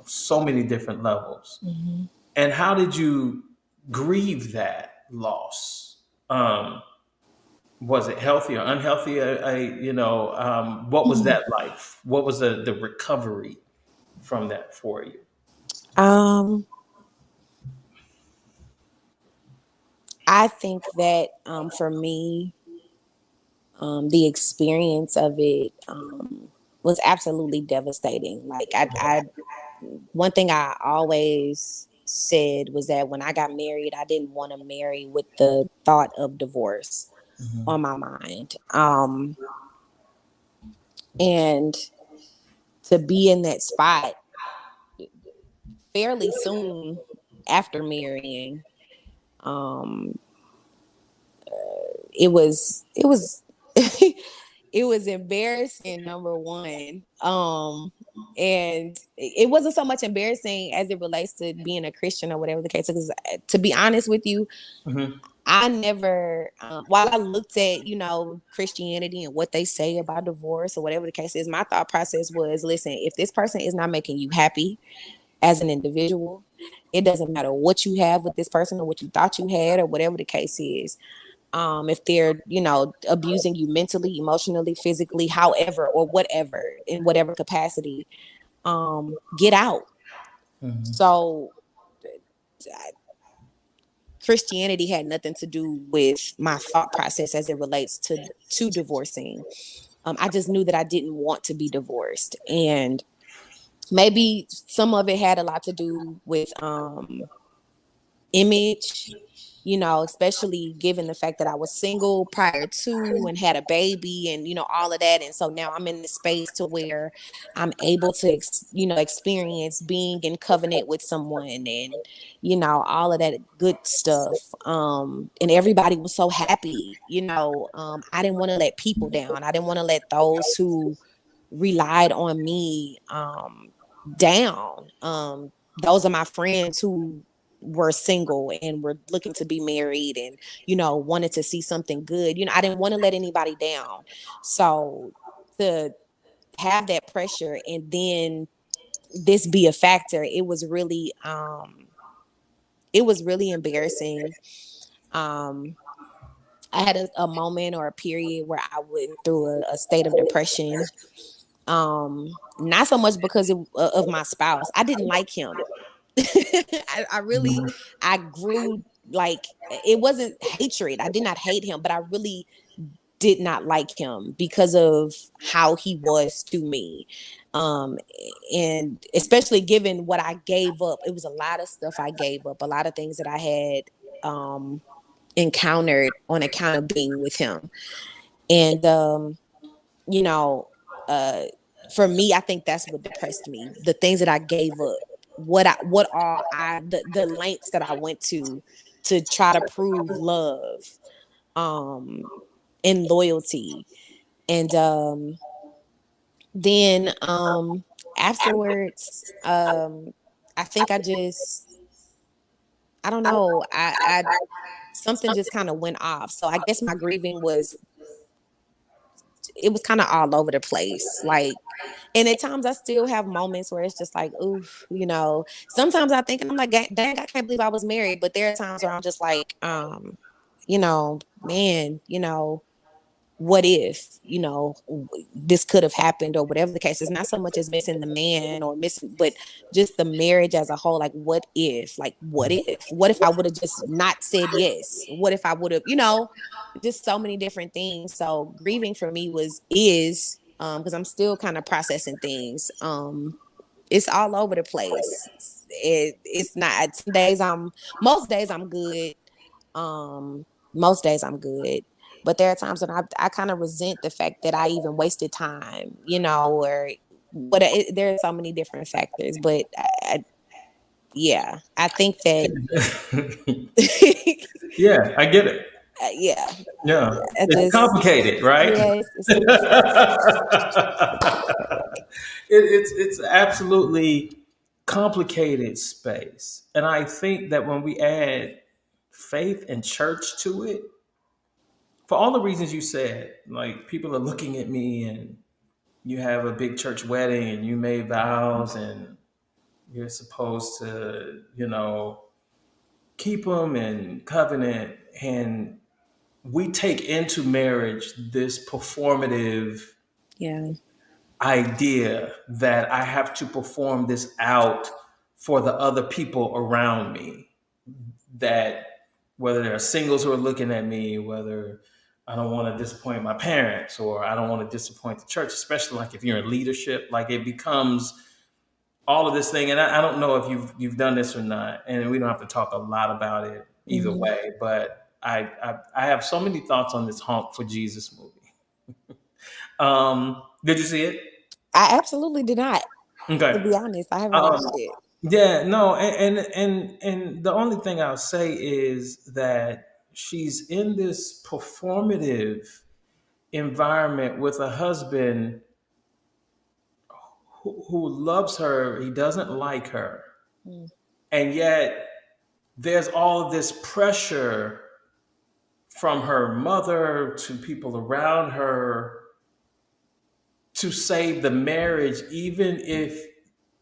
so many different levels. Mm-hmm. And how did you grieve that loss? Was it healthy or unhealthy? What was that like? What was the recovery from that for you? Um, I think that for me, the experience of it was absolutely devastating. Like, one thing I always said was that when I got married, I didn't want to marry with the thought of divorce Mhm. on my mind. And to be in that spot fairly soon after marrying, um, it was it was embarrassing, number one. And it wasn't so much embarrassing as it relates to being a Christian or whatever the case is. To be honest with you, Mhm. I never, while I looked at, Christianity and what they say about divorce or whatever the case is, my thought process was, listen, if this person is not making you happy as an individual, it doesn't matter what you have with this person or what you thought you had or whatever the case is. If they're, abusing you mentally, emotionally, physically, however, or whatever, in whatever capacity, get out. Mhm. So Christianity had nothing to do with my thought process as it relates to divorcing. I just knew that I didn't want to be divorced, and maybe some of it had a lot to do with image, especially given the fact that I was single prior to and had a baby and, all of that. And so now I'm in this space to where I'm able to, experience being in covenant with someone and, all of that good stuff. And everybody was so happy, I didn't want to let people down. I didn't want to let those who relied on me down. Those are my friends who were single and were looking to be married and wanted to see something good. I didn't want to let anybody down. So to have that pressure and then this be a factor, it was really embarrassing. um I had a moment or a period where I went through a state of depression. Not so much because of my spouse. I didn't like him. I really, I grew, like, it wasn't hatred. I did not hate him, but I really did not like him because of how he was to me. Um, and especially given what I gave up, it was a lot of stuff I gave up, a lot of things that I had encountered on account of being with him. And you know, uh, for me, I think that's what depressed me. The things that I gave up, what all the lengths that I went to try to prove love, um, and loyalty. And then afterwards, I think I don't know, I something just kind of went off. So I guess my grieving was, it was kind of all over the place. Like, and at times I still have moments where it's just like, oof, sometimes I think, and I'm like, dang, I can't believe I was married. But there are times where I'm just like, man, what if, this could have happened or whatever the case. It's not so much as missing the man or missing, but just the marriage as a whole. Like, what if I would have just not said yes? What if I would have, just so many different things. So grieving for me because I'm still kind of processing things. It's all over the place. It's not, most days I'm good. Um, most days I'm good. But there are times when I kind of resent the fact that I even wasted time, or there are so many different factors. But yeah, I think that, Yeah, I get it. yeah, Yeah, I it's just, complicated, right? yeah, it's super complicated. It's absolutely complicated space, and I think that when we add faith and church to it, for all the reasons you said, like people are looking at me, and you have a big church wedding, and you made vows, and you're supposed to, keep them and covenant, and we take into marriage this performative Yeah. idea that I have to perform this out for the other people around me. That whether there are singles who are looking at me, whether I don't want to disappoint my parents or I don't want to disappoint the church, especially like if you're in leadership, like it becomes all of this thing. And I don't know if you've done this or not, and we don't have to talk a lot about it either Hmm. way. But I have so many thoughts on this Honk for Jesus movie. Did you see it? I absolutely did not. To Okay. be honest, I haven't Um, watched it. yeah, no, and the only thing I'll say is that she's in this performative environment with a husband who loves her. He doesn't like her, Mm. and yet there's all of this pressure from her mother to people around her to save the marriage, even if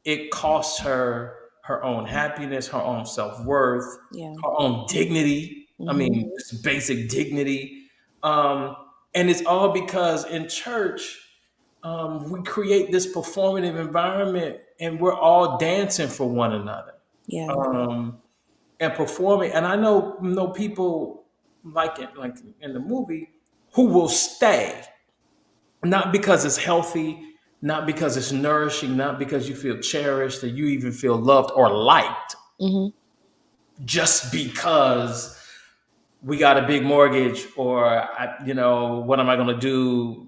it costs her her own happiness, her own self worth, Yeah. her own dignity. I mean, just basic dignity. Um, and it's all because in church, we create this performative environment and we're all dancing for one another, Yeah. and performing. And I know people like in the movie who will stay not because it's healthy, not because it's nourishing, not because you feel cherished or you even feel loved or liked, Mm-hmm. just because we got a big mortgage, or what am I going to do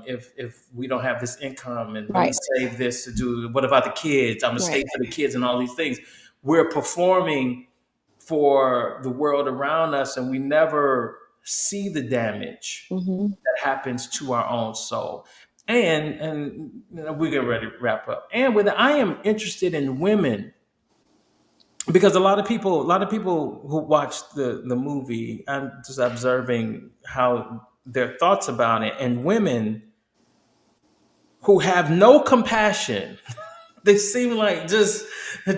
if we don't have this income, and let me Right. save this to do. What about the kids? I'm gonna stay Right. for the kids and all these things. We're performing for the world around us, and we never see the damage Mm-hmm. that happens to our own soul. And we get ready to wrap up. And with I am interested in women because a lot of people who watched the movie, I'm just observing how their thoughts about it, and women who have no compassion. They seem like just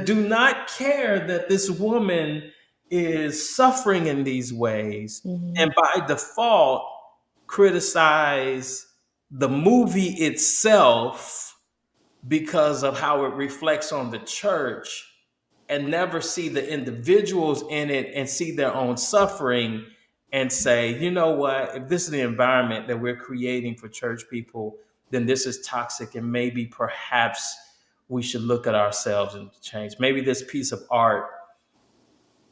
do not care that this woman is suffering in these ways, Mm-hmm. and by default criticize the movie itself because of how it reflects on the church, and never see the individuals in it and see their own suffering and say, you know what, if this is the environment that we're creating for church people, then this is toxic, and maybe perhaps we should look at ourselves and change. Maybe this piece of art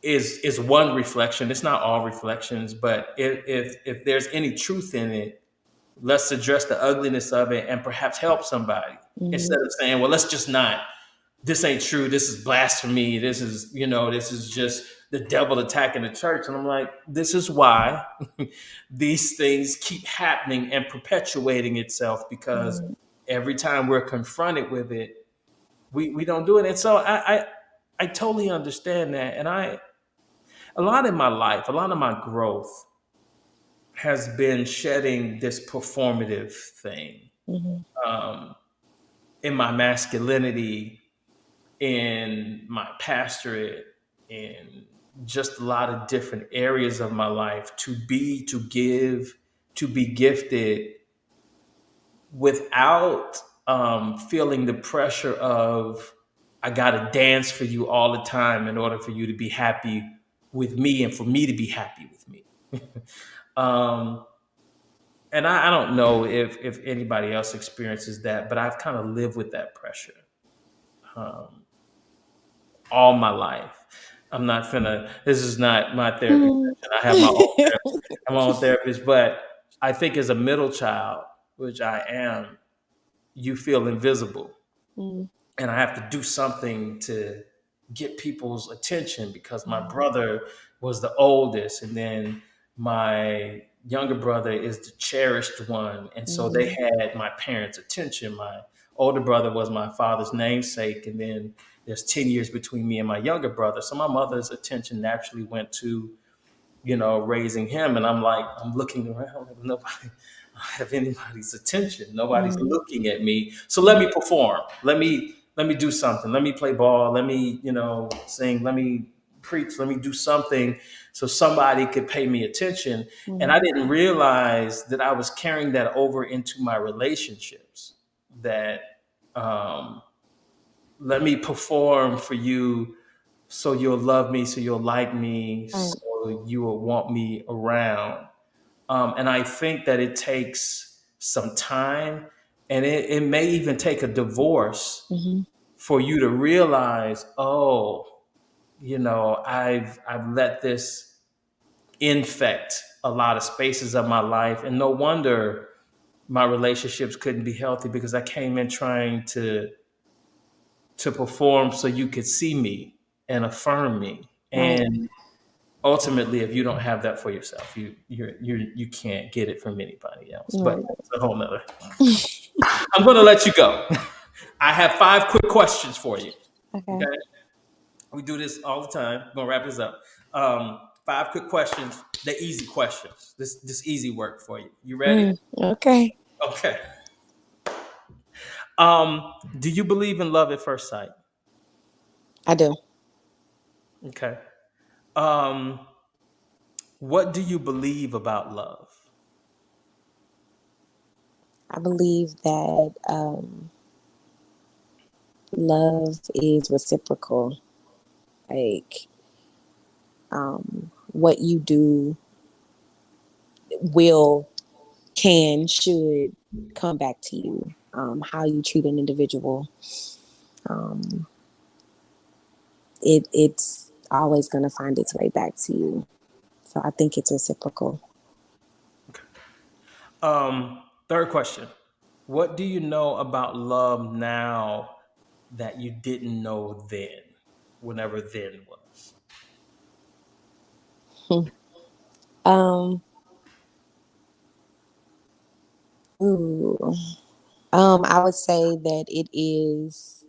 is one reflection. It's not all reflections, but if there's any truth in it, let's address the ugliness of it and perhaps help somebody, Mm-hmm. instead of saying, well, let's just not, this ain't true, this is blasphemy, this is just the devil attacking the church. And I'm like, this is why these things keep happening and perpetuating itself, because every time we're confronted with it, we don't do it. And so I totally understand that. And a lot in my life, a lot of my growth has been shedding this performative thing, Mm-hmm. um, in my masculinity, in my pastorate, in just a lot of different areas of my life, to give, to be gifted without feeling the pressure of, I got to dance for you all the time in order for you to be happy with me and for me to be happy with me. um, and I don't know if anybody else experiences that, but I've kind of lived with that pressure um, all my life. I'm not finna. This is not my therapy session. I have my own therapist, but I think as a middle child, which I am, you feel invisible, Mm-hmm. and I have to do something to get people's attention because my brother was the oldest, and then my younger brother is the cherished one, and so they had my parents' attention. My older brother was my father's namesake, and then there's 10 years between me and my younger brother, so my mother's attention naturally went to raising him. And I'm like, I'm looking around, and nobody have anybody's attention. Nobody's looking at me. So let me perform. Let me do something. Let me play ball. Let me, sing. Let me preach. Let me do something so somebody could pay me attention. And I didn't realize that I was carrying that over into my relationships. That let me perform for you so you'll love me, so you'll like me, so you will want me around. And I think that it takes some time, and it may even take a divorce Mm-hmm. for you to realize, oh, I've let this infect a lot of spaces of my life. And no wonder my relationships couldn't be healthy, because I came in trying to perform so you could see me and affirm me. Right. And ultimately, if you don't have that for yourself, you can't get it from anybody else. But Right. that's a whole nother. I'm going to let you go. I have 5 quick questions for you. Okay. Okay, we do this all the time. I'm gonna wrap this up. 5 quick questions. They're easy questions. This easy work for you. You ready? Okay. Okay. Do you believe in love at first sight? I do. Okay. Um, what do you believe about love? I believe that love is reciprocal. Like what you do will, can, should come back to you. How you treat an individual, um, it's always going to find its way back to you. So I think it's reciprocal. Third question. What do you know about love now that you didn't know then, whenever then was? um, ooh, I would say that it is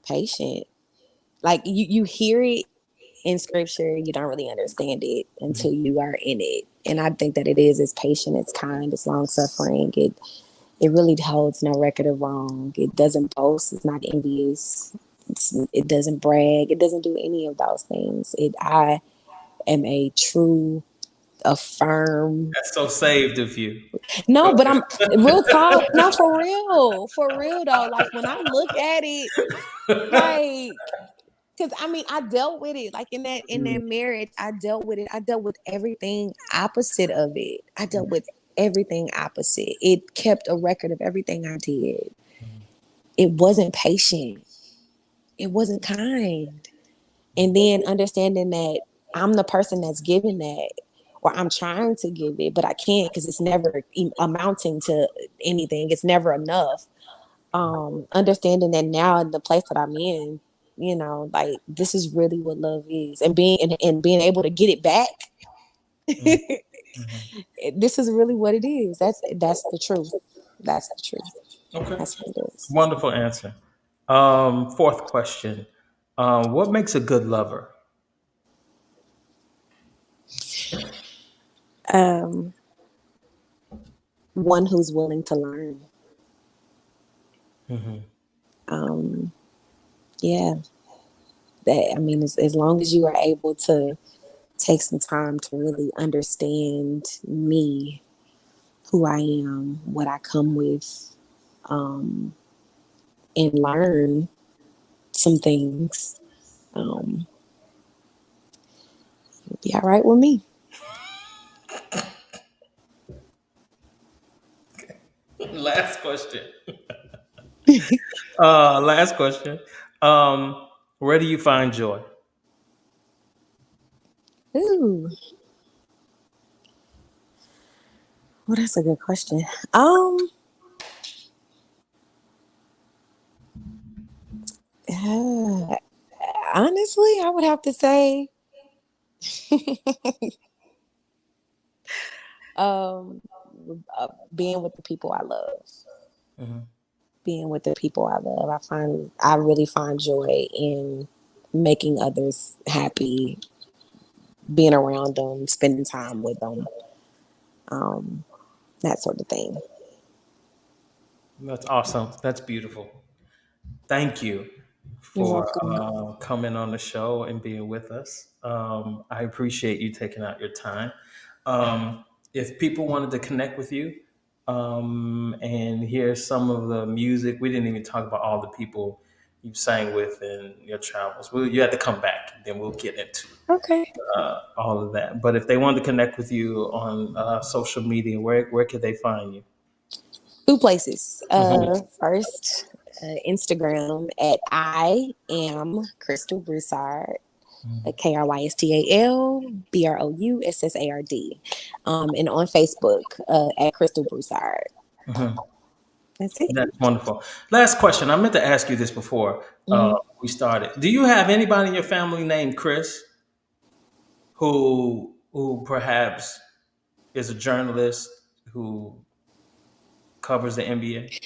patient. Like you hear it in scripture, you don't really understand it until you are in it. And I think that it is patient, it's kind, it's long suffering. It really holds no record of wrong. It doesn't boast. It's not envious. It doesn't brag. It doesn't do any of those things. I am a true, a firm. That's so saved of you. No, Go but I'm real talk. No, for real though. Like when I look at it, ahead. like, because I mean, I dealt with it. Like in that marriage, I dealt with it. I dealt with everything opposite of it. I dealt with everything opposite. It kept a record of everything I did. It wasn't patient. It wasn't kind. And then understanding that I'm the person that's giving that, or I'm trying to give it, but I can't because it's never amounting to anything. It's never enough. Understanding that now in the place that I'm in, like this is really what love is, and being able to get it back. This is really what it is. That's the truth. That's the truth. Okay. That's what it is. Wonderful answer. Fourth question. What makes a good lover? Um, One who's willing to learn. Um, yeah, that I mean, as long as you are able to take some time to really understand me, who I am, what I come with, um, and learn some things, you'll be all right with me. Last question. Last question. Where do you find joy? Ooh, well, that's a good question. Um, uh, Honestly, I would have to say, um, being with the people I love. Mhm. Being with the people I love, I really find joy in making others happy, being around them, spending time with them, um, that sort of thing. That's awesome. That's beautiful. Thank you You're for welcome. coming on the show and being with us. I appreciate you taking out your time. Um, if people wanted to connect with you and hear some of the music, we didn't even talk about all the people you sang with in your travels. You had to come back, then we'll get into Okay. all of that. But if they wanted to connect with you on social media, where could they find you? Two places. Mhm. First, Instagram at I am Krystal Broussard. KrystalBroussard. And on Facebook at Krystal Broussard. Mhm. That's it. That's wonderful. Last question. I meant to ask you this before Hmm. we started. Do you have anybody in your family named Chris who perhaps is a journalist who covers the NBA?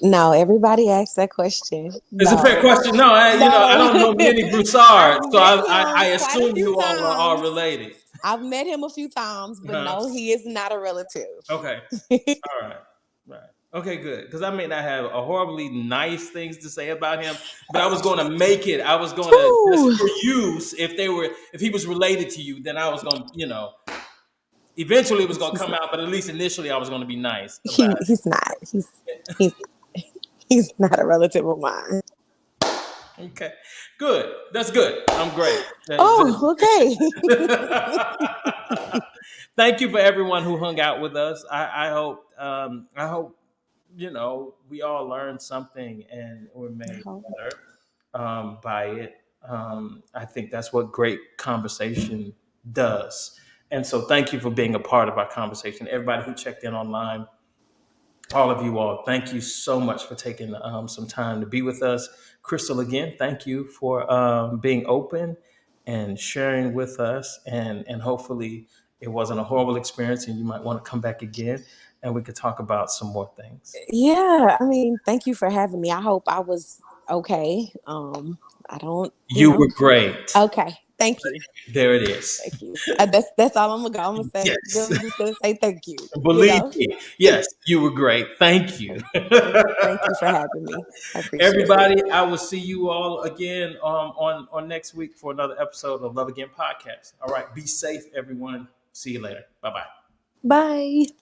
No, everybody asks that question. It's a fair No. question. No, I No. don't know many I've Broussards, so met I him quite a assume few you all are times. related. I've met him a few times, but Uh-huh. no, he is not a relative. Okay. All right. Right. Okay, good. Because I may not have a horribly nice things to say about him, but I was going to make it. I was going to just for use. If he was related to you, then I was going to, eventually it was going to come out. But at least initially, I was going to be nice about He's not. He's he's not a relative of mine. it. Okay. Good. That's good. I'm great. Oh, okay. Thank you for everyone who hung out with us. I hope. I hope we all learned something and were made better by it. I think that's what great conversation does. And so, thank you for being a part of our conversation. Everybody who checked in online, all of you all, thank you so much for taking some time to be with us. Krystal, again, thank you for being open and sharing with us. And hopefully, it wasn't a horrible experience, and you might want to come back again, and we could talk about some more things. Yeah, I mean, thank you for having me. I hope I was okay. I don't, You were great. Okay, thank you. There it is. Thank you. That's all I'm gonna say. Yes. I'm just gonna say thank you. Believe me. Yes, you were great. Thank you. Thank you for having me. I appreciate Everybody, it. I will see you all again on next week for another episode of Love Again Podcast. All right. Be safe, everyone. See you later. Bye-bye. Bye.